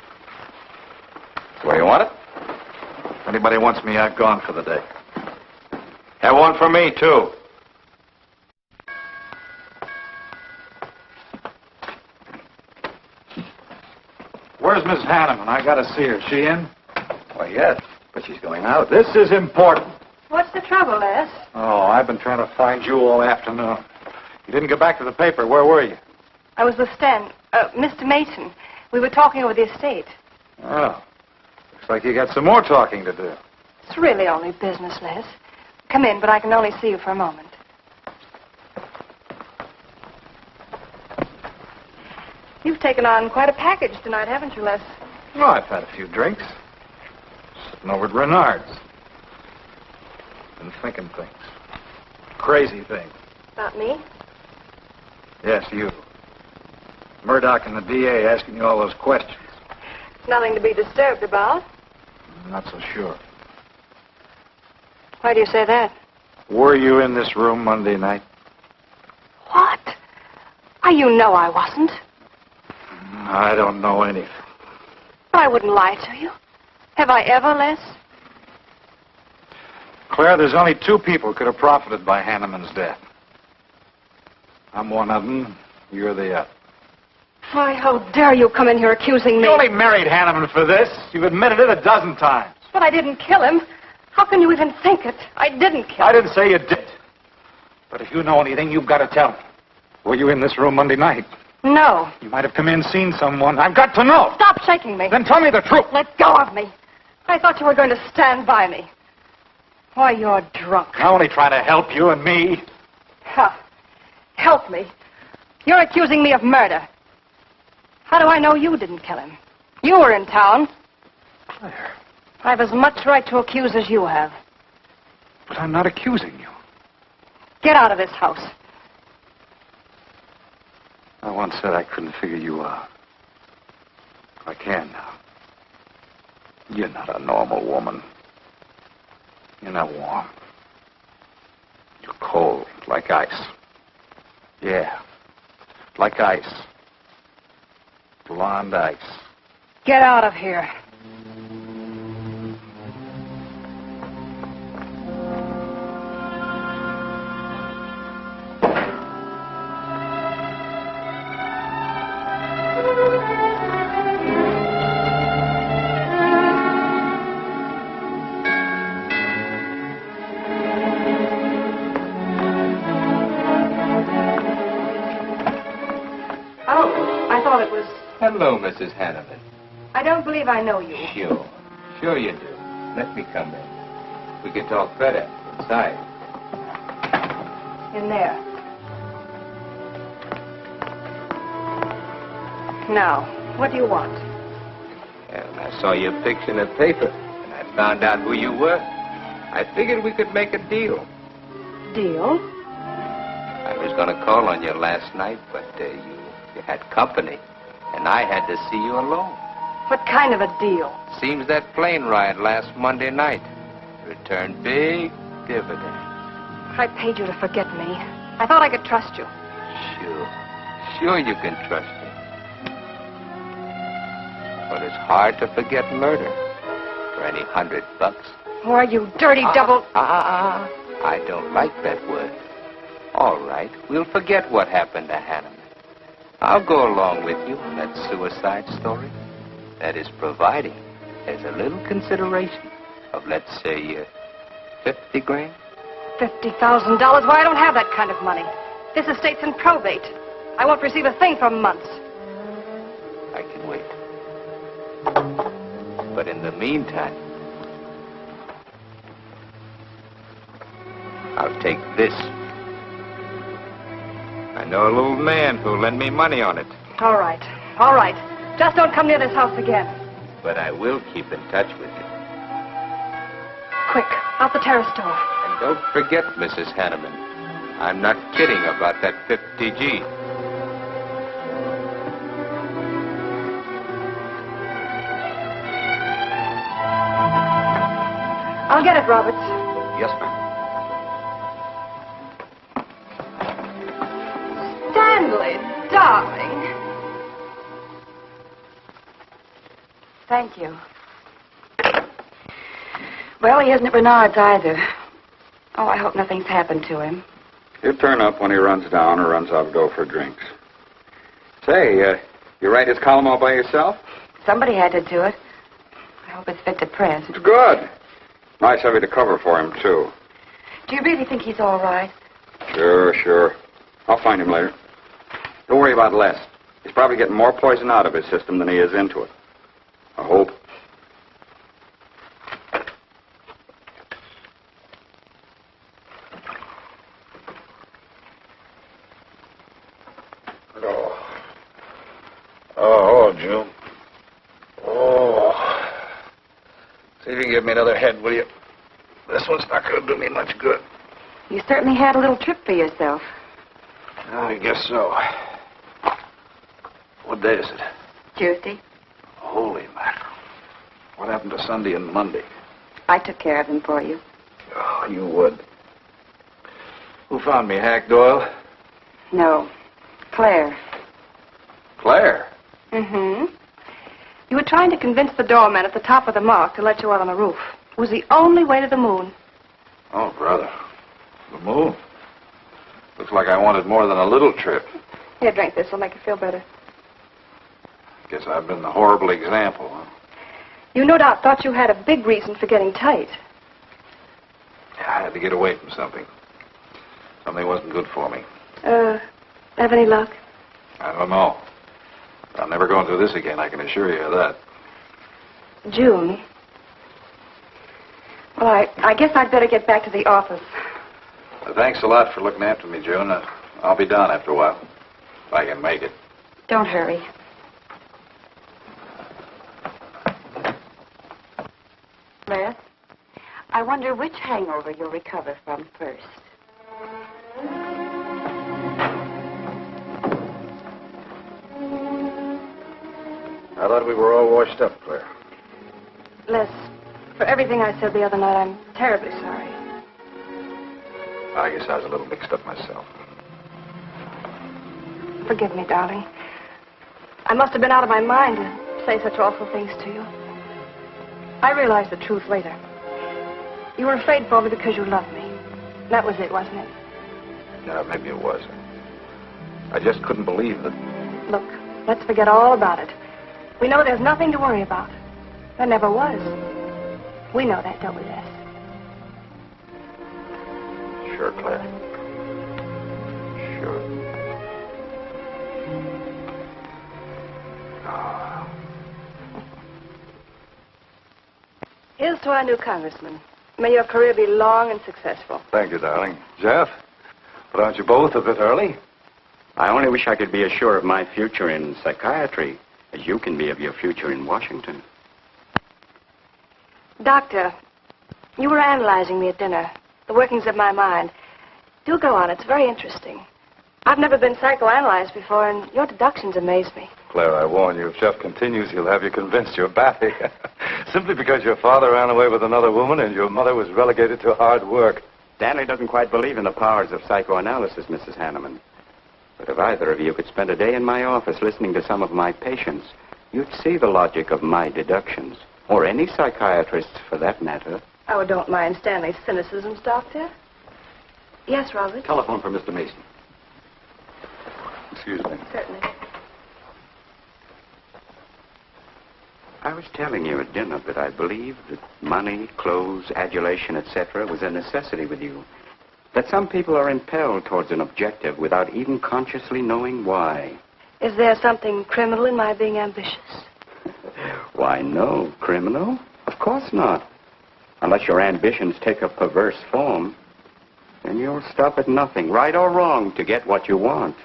The way you want it? If anybody wants me, I've gone for the day. Have one for me, too. Where's Miss Hanneman? I gotta see her. She in? Why, yes, but she's going out. This is important. What's the trouble, Les? Oh, I've been trying to find you all afternoon. You didn't get back to the paper. Where were you? I was with Mr. Mason. We were talking over the estate. Oh. Looks like you got some more talking to do. It's really only business, Les. Come in, but I can only see you for a moment. You've taken on quite a package tonight, haven't you, Les? Oh, I've had a few drinks. Sitting over at Renard's. Been thinking things. Crazy things. About me? Yes, you. Murdoch and the DA asking you all those questions. Nothing to be disturbed about. I'm not so sure. Why do you say that? Were you in this room Monday night? What? Why, you know I wasn't. I don't know anything. But I wouldn't lie to you. Have I ever, Les? Claire, there's only two people who could have profited by Hanneman's death. I'm one of them. You're the other. Why, how dare you come in here accusing me? You only married Hanneman for this. You've admitted it a dozen times. But I didn't kill him. How can you even think it? I didn't kill him. I didn't say you did. But if you know anything, you've got to tell me. Were you in this room Monday night? No. You might have come in, seen someone. I've got to know. Stop shaking me. Then tell me the truth. Let go of me. I thought you were going to stand by me. Why, you're drunk. I'm only trying to help you and me. Ha. Help me. You're accusing me of murder. How do I know you didn't kill him? You were in town. Claire. I've as much right to accuse as you have. But I'm not accusing you. Get out of this house. I once said I couldn't figure you out. I can now. You're not a normal woman. You're not warm. You're cold, like ice. Yeah, like ice. Blonde ice. Get out of here. Hello, Mrs. Hanneman. I don't believe I know you. Sure you do. Let me come in. We can talk better inside. In there. Now, what do you want? Well, I saw your picture in the paper, and I found out who you were. I figured we could make a deal. Deal? I was going to call on you last night, but you had company, and I had to see you alone. What kind of a deal? Seems that plane ride last Monday night returned big dividends. I paid you to forget me. I thought I could trust you. Sure you can trust me. But it's hard to forget murder for any $100. Why, you dirty double... I don't like that word. All right, we'll forget what happened to Hanneman. I'll go along with you on that suicide story. That is providing there's a little consideration of, let's say, 50 grand. $50,000? Why, I don't have that kind of money. This estate's in probate. I won't receive a thing for months. I can wait. But in the meantime, I'll take this. I know a little man who'll lend me money on it. All right. All right. Just don't come near this house again. But I will keep in touch with you. Quick, out the terrace door. And don't forget, Mrs. Hanneman, I'm not kidding about that 50G. I'll get it, Roberts. Yes, ma'am. Stanley, darling. Thank you. Well, he isn't at Bernard's either. Oh, I hope nothing's happened to him. He'll turn up when he runs down or runs out to go for drinks. Say, you write his column all by yourself? Somebody had to do it. I hope it's fit to press. It's good. Nice of you to cover for him, too. Do you really think he's all right? Sure. I'll find him later. Don't worry about Les. He's probably getting more poison out of his system than he is into it. I hope. Oh, June. Oh. See if you can give me another head, will you? This one's not going to do me much good. You certainly had a little trip for yourself. I guess so. What day is it? Tuesday. Holy mackerel. What happened to Sunday and Monday? I took care of them for you. Oh, you would. Who found me, Hack Doyle? No. Claire. Claire. Mm-hmm. You were trying to convince the doorman at the top of the mark to let you out on the roof. It was the only way to the moon. Oh, brother. The moon. Looks like I wanted more than a little trip. Here, drink this. It'll make you feel better. Guess I've been the horrible example, huh? You no doubt thought you had a big reason for getting tight. Yeah, I had to get away from something. Something wasn't good for me. Have any luck? I don't know. I'm never going through this again, I can assure you of that. June. Well, I guess I'd better get back to the office. Thanks a lot for looking after me, June. I'll be down after a while, if I can make it. Don't hurry. Les, I wonder which hangover you'll recover from first. I thought we were all washed up, Claire. Les, for everything I said the other night, I'm terribly sorry. I guess I was a little mixed up myself. Forgive me, darling. I must have been out of my mind to say such awful things to you. I realized the truth later. You were afraid for me because you loved me. That was it, wasn't it? Yeah, maybe it was. I just couldn't believe that. Look, let's forget all about it. We know there's nothing to worry about. There never was. We know that, don't we, Les? Sure, Claire. Sure. Oh. Here's to our new congressman. May your career be long and successful. Thank you, darling. Jeff, but aren't you both a bit early? I only wish I could be as sure of my future in psychiatry as you can be of your future in Washington. Doctor, you were analyzing me at dinner, the workings of my mind. Do go on. It's very interesting. I've never been psychoanalyzed before, and your deductions amaze me. Claire, I warn you, if Jeff continues, he'll have you convinced you're batty. Simply because your father ran away with another woman and your mother was relegated to hard work. Stanley doesn't quite believe in the powers of psychoanalysis, Mrs. Hanneman. But if either of you could spend a day in my office listening to some of my patients, you'd see the logic of my deductions. Or any psychiatrist's, for that matter. Oh, don't mind Stanley's cynicisms, Doctor. Yes, Robert? Telephone for Mr. Mason. Excuse me. Certainly. I was telling you at dinner that I believe that money, clothes, adulation, etc. was a necessity with you. That some people are impelled towards an objective without even consciously knowing why. Is there something criminal in my being ambitious? Why, no. Criminal? Of course not. Unless your ambitions take a perverse form. Then you'll stop at nothing, right or wrong, to get what you want.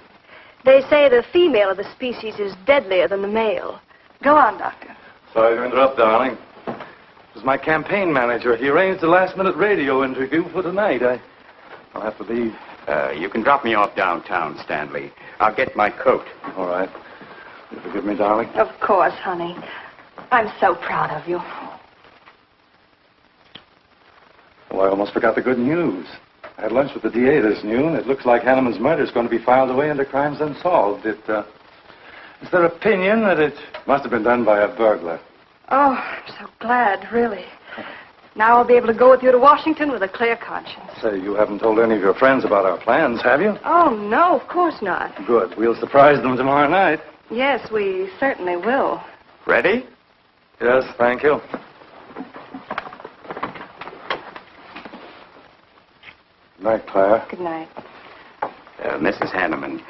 They say the female of the species is deadlier than the male. Go on, Doctor. Sorry to interrupt, darling. It was my campaign manager. He arranged a last-minute radio interview for tonight. I'll have to leave. You can drop me off downtown, Stanley. I'll get my coat. All right. You forgive me, darling? Of course, honey. I'm so proud of you. Oh, I almost forgot the good news. I had lunch with the DA this noon. It looks like Hanneman's murder is going to be filed away under crimes unsolved. It's their opinion that it must have been done by a burglar. Oh, I'm so glad, really. Now I'll be able to go with you to Washington with a clear conscience. Say, you haven't told any of your friends about our plans, have you? Oh, no, of course not. Good. We'll surprise them tomorrow night. Yes, we certainly will. Ready? Yes, thank you. Good night, Claire. Good night. Mrs. Hanneman,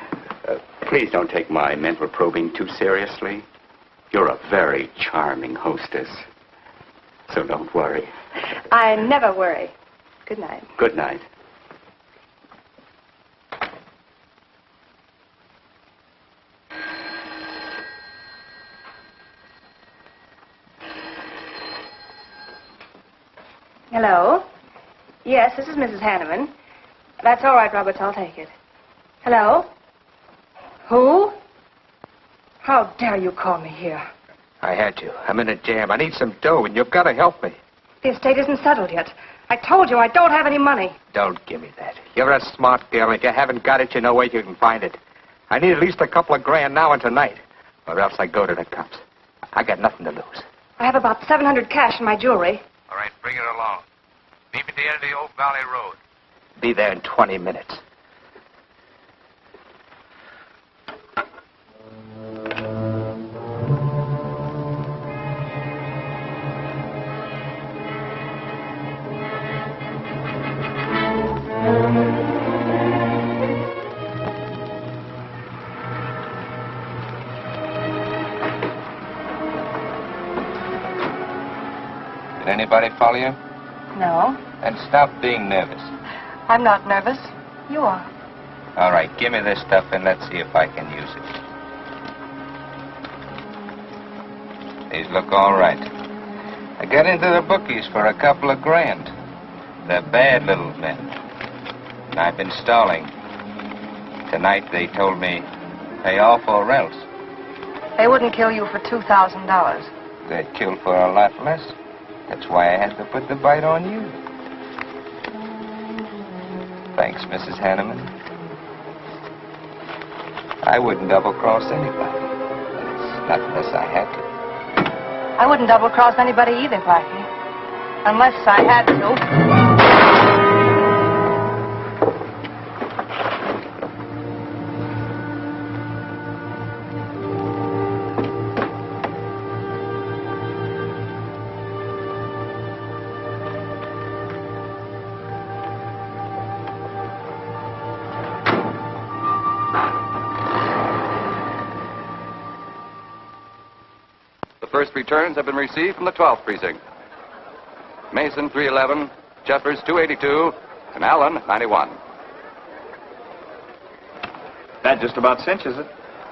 please don't take my mental probing too seriously. You're a very charming hostess. So don't worry. I never worry. Good night. Good night. Hello? Yes, this is Mrs. Hanneman. That's all right, Roberts. I'll take it. Hello? Who? How dare you call me here? I had to. I'm in a jam. I need some dough, and you've got to help me. The estate isn't settled yet. I told you I don't have any money. Don't give me that. You're a smart girl, and if you haven't got it, you know where you can find it. I need at least a couple of grand now and tonight, or else I go to the cops. I got nothing to lose. I have about $700 cash in my jewelry. All right, bring it along. Meet me at the end of the Oak Valley Road. Be there in 20 minutes. Did anybody follow you? No, Then stop being nervous. I'm not nervous. You are. All right, give me this stuff and let's see if I can use it. These look all right. I got into the bookies for a couple of grand. They're bad little men. And I've been stalling. Tonight they told me, pay off or else. They wouldn't kill you for $2,000. They'd kill for a lot less. That's why I had to put the bite on you. Thanks, Mrs. Hanneman. I wouldn't double-cross anybody. Not unless I had to. I wouldn't double-cross anybody either, Blackie. Unless I had to. First returns have been received from the 12th precinct. Mason, 311, Jeffers, 282, and Allen, 91. That just about cinches it.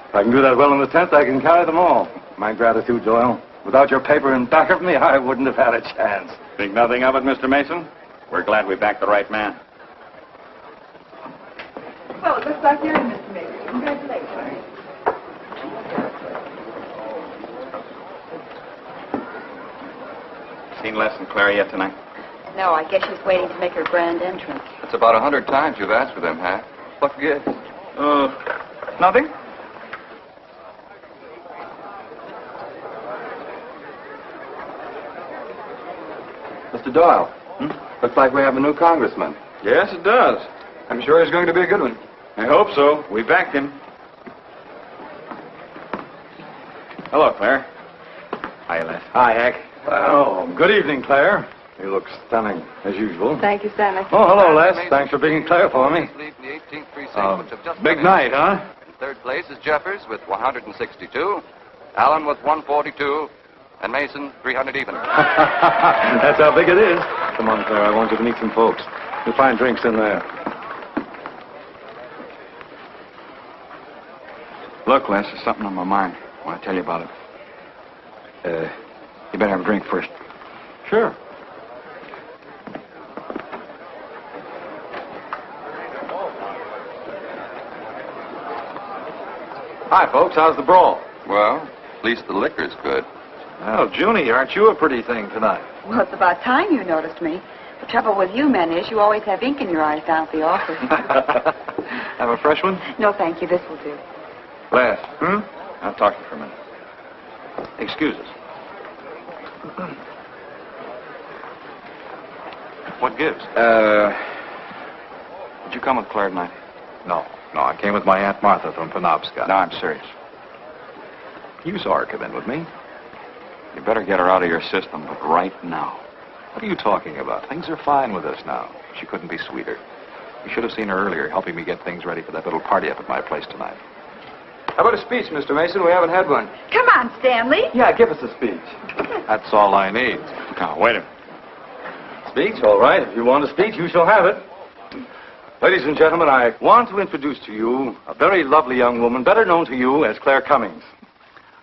If I can do that well in the 10th, I can carry them all. My gratitude, Doyle. Without your paper in back of me, I wouldn't have had a chance. Think nothing of it, Mr. Mason? We're glad we backed the right man. Well, it looks like you're in, Mr. Mason. Congratulations. Seen Les and Claire yet tonight? No, I guess she's waiting to make her grand entrance. It's about 100 times you've asked for them, huh? What gives? Nothing? Mr. Doyle, looks like we have a new congressman. Yes, it does. I'm sure he's going to be a good one. I hope so. We backed him. Hello, Claire. Hi, Les. Hi, Hank. Oh, good evening, Claire. You look stunning, as usual. Thank you, Stanley. Oh, hello, Les. Thanks for being Claire for me. Lead from the 18th precinct, which have just Big finished. night, huh? In third place is Jeffers with 162, Allen with 142, and Mason 300 even. That's how big it is. Come on, Claire. I want you to meet some folks. You'll find drinks in there. Look, Les, there's something on my mind. I want to tell you about it. You better have a drink first. Sure. Hi, folks. How's the brawl? Well, at least the liquor's good. Well, Junie, aren't you a pretty thing tonight? Well, it's about time you noticed me. The trouble with you men is you always have ink in your eyes down at the office. Have a fresh one? No, thank you. This will do. Les. I'll talk to you for a minute. Excuse us. What gives? Did you come with Claire tonight? No, I came with my Aunt Martha from Penobscot. No, I'm serious. You saw her come in with me. You better get her out of your system, but right now. What are you talking about? Things are fine with us now. She couldn't be sweeter. You should have seen her earlier, helping me get things ready for that little party up at my place tonight. How about a speech, Mr. Mason? We haven't had one. Come on, Stanley. Yeah, give us a speech. That's all I need. Now, wait a minute. Speech? All right. If you want a speech, you shall have it. Ladies and gentlemen, I want to introduce to you a very lovely young woman, better known to you as Claire Cummings.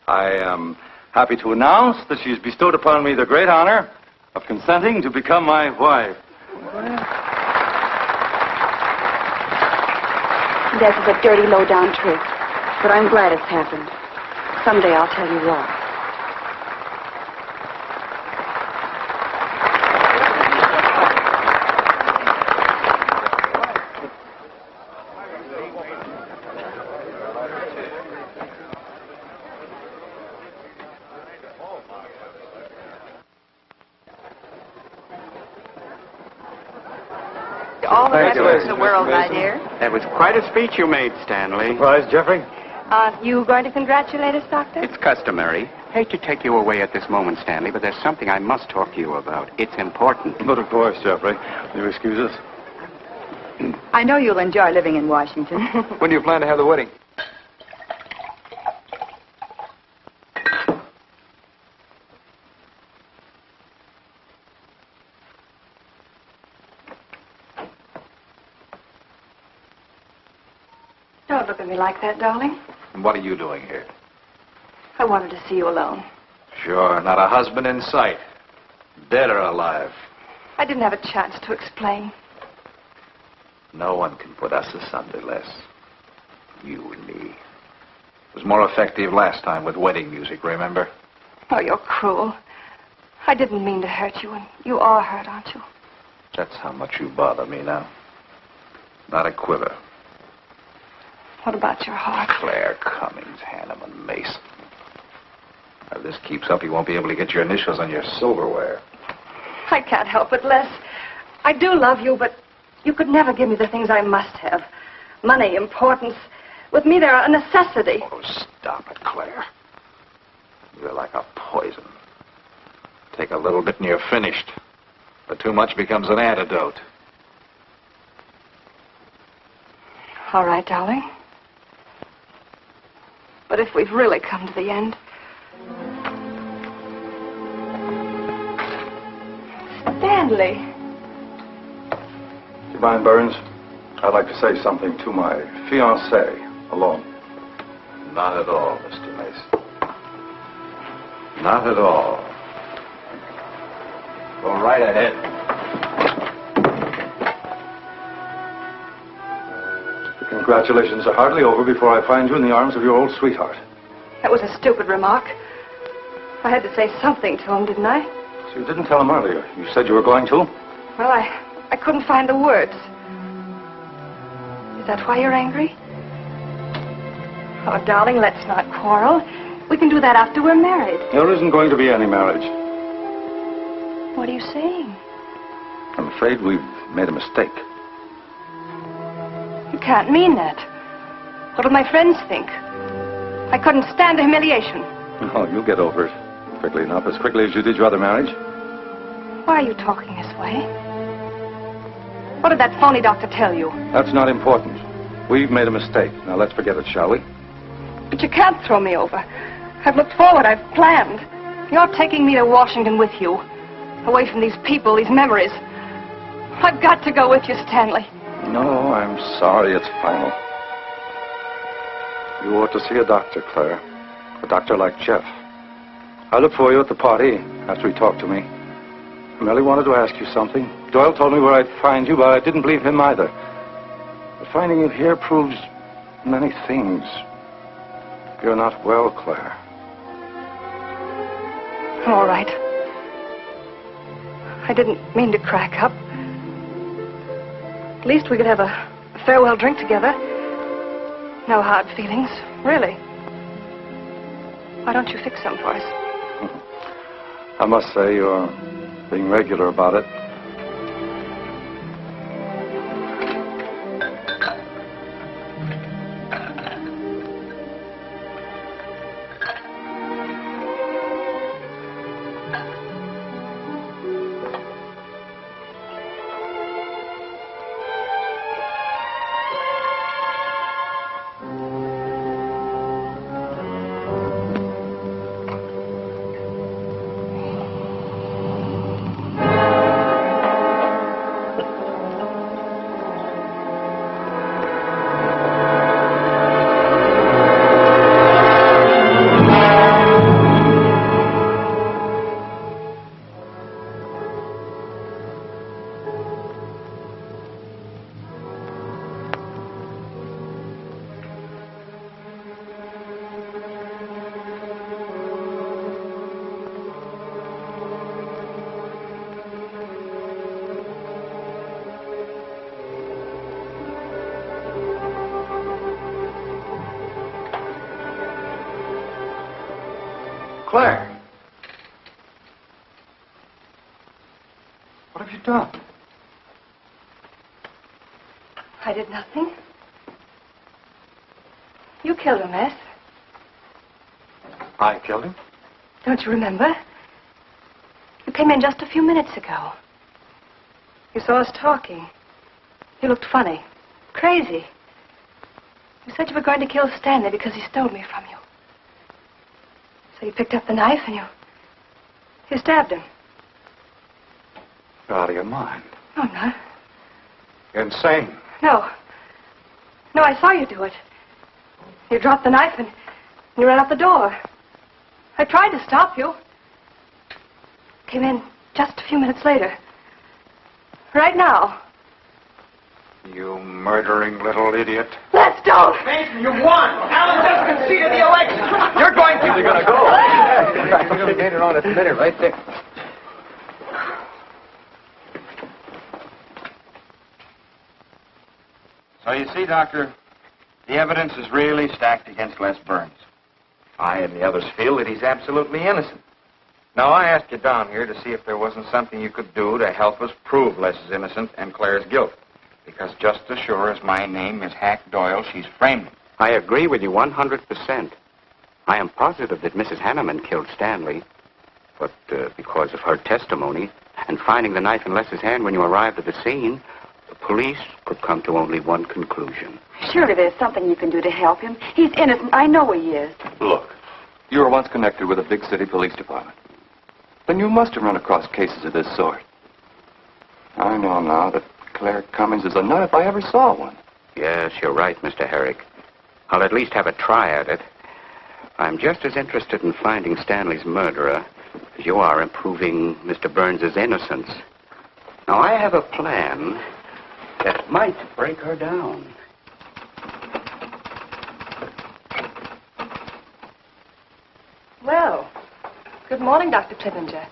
I am happy to announce that she has bestowed upon me the great honor of consenting to become my wife. This is a dirty, low-down trick, but I'm glad it's happened. Someday I'll tell you why. All the Thank best you, in the world, my dear. That was quite a speech you made, Stanley. Surprised, Jeffrey? Aren't you going to congratulate us, Doctor? It's customary. Hate to take you away at this moment, Stanley, but there's something I must talk to you about. It's important. But of course, Jeffrey. Will you excuse us? I know you'll enjoy living in Washington. When do you plan to have the wedding? Don't look at me like that, darling. And what are you doing here? I wanted to see you alone. Sure, not a husband in sight. Dead or alive. I didn't have a chance to explain. No one can put us asunder, Les. You and me. It was more effective last time with wedding music, remember? Oh, you're cruel. I didn't mean to hurt you, and you are hurt, aren't you? That's how much you bother me now. Not a quiver. What about your heart? Claire Cummings, Hanneman, Mason. If this keeps up, you won't be able to get your initials on your silverware. I can't help it, Les. I do love you, but you could never give me the things I must have. Money, importance. With me, they're a necessity. Oh, stop it, Claire. You're like a poison. Take a little bit and you're finished. But too much becomes an antidote. All right, darling. But if we've really come to the end... Stanley. Do you mind, Burns? I'd like to say something to my fiancée alone. Not at all, Mr. Mason. Not at all. Go right ahead. The congratulations are hardly over before I find you in the arms of your old sweetheart. That was a stupid remark. I had to say something to him, didn't I? So you didn't tell him earlier. You said you were going to? Well, I couldn't find the words. Is that why you're angry? Oh, darling, let's not quarrel. We can do that after we're married. There isn't going to be any marriage. What are you saying? I'm afraid we've made a mistake. You can't mean that. What'll my friends think? I couldn't stand the humiliation. Oh, you'll get over it quickly enough, as quickly as you did your other marriage. Why are you talking this way? What did that phony doctor tell you? That's not important. We've made a mistake. Now let's forget it, shall we? But you can't throw me over. I've looked forward. I've planned. You're taking me to Washington with you. Away from these people, these memories. I've got to go with you, Stanley. No, I'm sorry. It's final. You ought to see a doctor, Claire. A doctor like Jeff. I looked for you at the party after he talked to me. I merely wanted to ask you something. Doyle told me where I'd find you, but I didn't believe him either. But finding you here proves many things. You're not well, Claire. All right. I didn't mean to crack up. At least we could have a farewell drink together. No hard feelings, really. Why don't you fix some for us? I must say you're being regular about it. Claire. What have you done? I did nothing. You killed him, Les. I killed him? Don't you remember? You came in just a few minutes ago. You saw us talking. You looked funny. Crazy. You said you were going to kill Stanley because he stole me from you. So you picked up the knife and you stabbed him. You're out of your mind. No, I'm not. You're insane. No. No, I saw you do it. You dropped the knife and you ran out the door. I tried to stop you. Came in just a few minutes later. Right now. You murdering little idiot. Let's don't! Mason, you won! Alan just conceded the election! You're going to... You're going to go. You made it on its minute right there. So you see, Doctor, the evidence is really stacked against Les Burns. I and the others feel that he's absolutely innocent. Now, I asked you down here to see if there wasn't something you could do to help us prove Les is innocent and Claire's guilt. Because just as sure as my name is Hack Doyle, she's framed him. I agree with you 100%. I am positive that Mrs. Hanneman killed Stanley. But because of her testimony and finding the knife in Les's hand when you arrived at the scene, the police could come to only one conclusion. Surely there's something you can do to help him. He's innocent. I know he is. Look, you were once connected with a big city police department. Then you must have run across cases of this sort. I know now that Claire Cummings is a nut if I ever saw one. Yes, you're right, Mr. Herrick. I'll at least have a try at it. I'm just as interested in finding Stanley's murderer as you are in proving Mr. Burns' innocence. Now, I have a plan that might break her down. Well, good morning, Dr. Clippinger.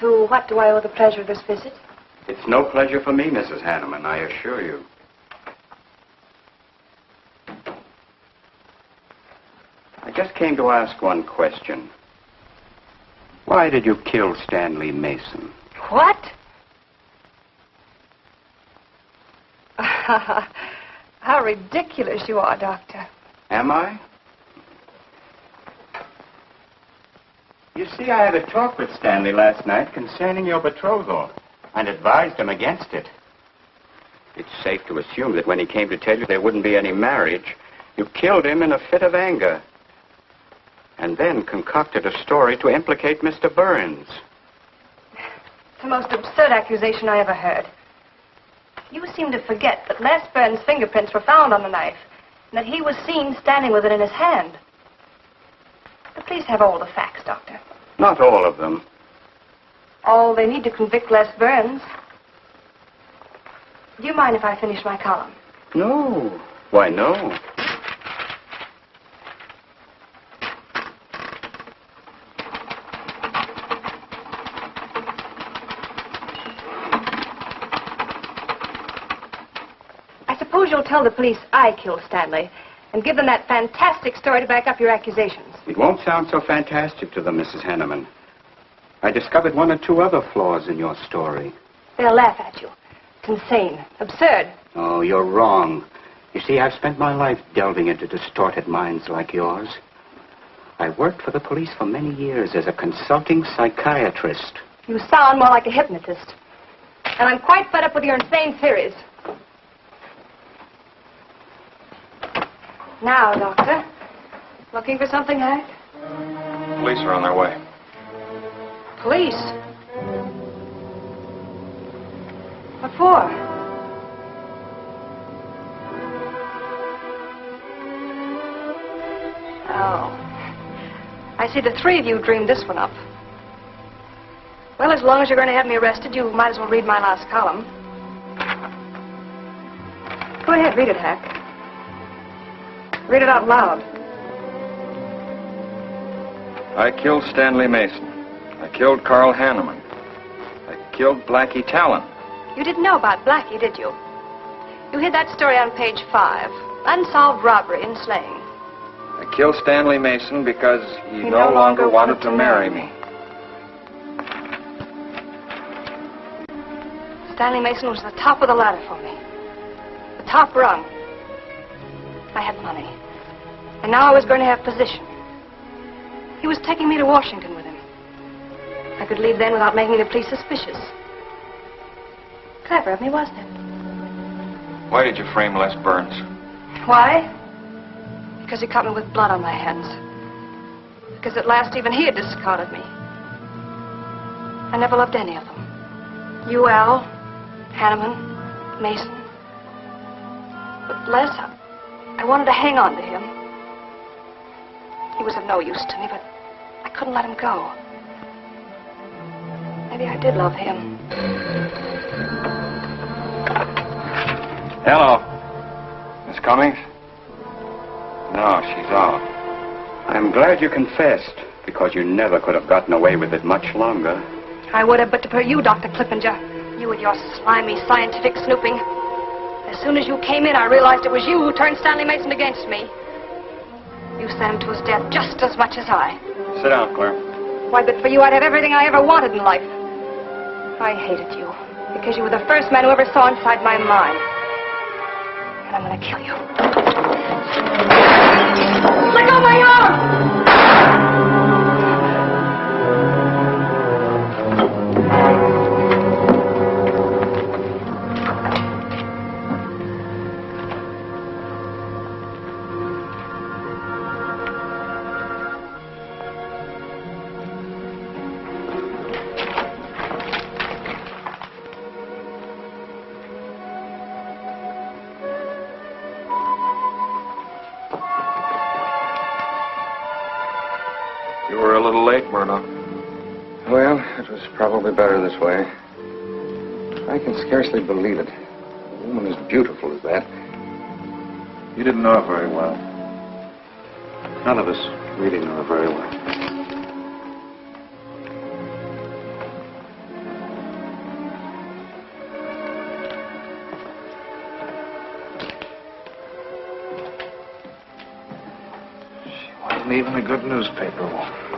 To what do I owe the pleasure of this visit? It's no pleasure for me, Mrs. Hanneman, I assure you. I just came to ask one question. Why did you kill Stanley Mason? What? How ridiculous you are, Doctor. Am I? You see, I had a talk with Stanley last night concerning your betrothal and advised him against it. It's safe to assume that when he came to tell you there wouldn't be any marriage, you killed him in a fit of anger and then concocted a story to implicate Mr. Burns. It's the most absurd accusation I ever heard. You seem to forget that Les Burns' fingerprints were found on the knife and that he was seen standing with it in his hand. But please have all the facts, Doctor. Not all of them. All they need to convict Les Burns. Do you mind if I finish my column? No. Why, no. I suppose you'll tell the police I killed Stanley and give them that fantastic story to back up your accusations. It won't sound so fantastic to them, Mrs. Hanneman. I discovered one or two other flaws in your story. They'll laugh at you. It's insane. Absurd. Oh, you're wrong. You see, I've spent my life delving into distorted minds like yours. I worked for the police for many years as a consulting psychiatrist. You sound more like a hypnotist. And I'm quite fed up with your insane theories. Now, Doctor. Looking for something, Hank? Police are on their way. Police? What for? Oh. I see the three of you dreamed this one up. Well, as long as you're going to have me arrested, you might as well read my last column. Go ahead, read it, Hack. Read it out loud. I killed Stanley Mason. I killed Carl Hanneman. I killed Blackie Talon. You didn't know about Blackie, did you? You hid that story on page 5. Unsolved robbery and slaying. I killed Stanley Mason because he no longer wanted to marry me. Stanley Mason was the top of the ladder for me. The top rung. I had money. And now I was going to have position. He was taking me to Washington with him. I could leave then without making the police suspicious. Clever of me, wasn't it? Why did you frame Les Burns? Why? Because he caught me with blood on my hands. Because at last even he had discarded me. I never loved any of them. You, Al, Hanneman, Mason. But Les, I wanted to hang on to him. was of no use to me, but I couldn't let him go. Maybe I did love him. Hello. Miss Cummings? No, she's off. I'm glad you confessed, because you never could have gotten away with it much longer. I would have, but to you, Dr. Clippinger. You with your slimy scientific snooping. As soon as you came in, I realized it was you who turned Stanley Mason against me. You sent him to his death just as much as I. Sit down, Claire. Why, but for you, I'd have everything I ever wanted in life. I hated you because you were the first man who ever saw inside my mind. And I'm going to kill you. Let go of my arm! You were a little late, Murdoch. Well, it was probably better this way. I can scarcely believe it. A woman as beautiful as that. You didn't know her very well. None of us really knew her very well. She wasn't even a good newspaper woman.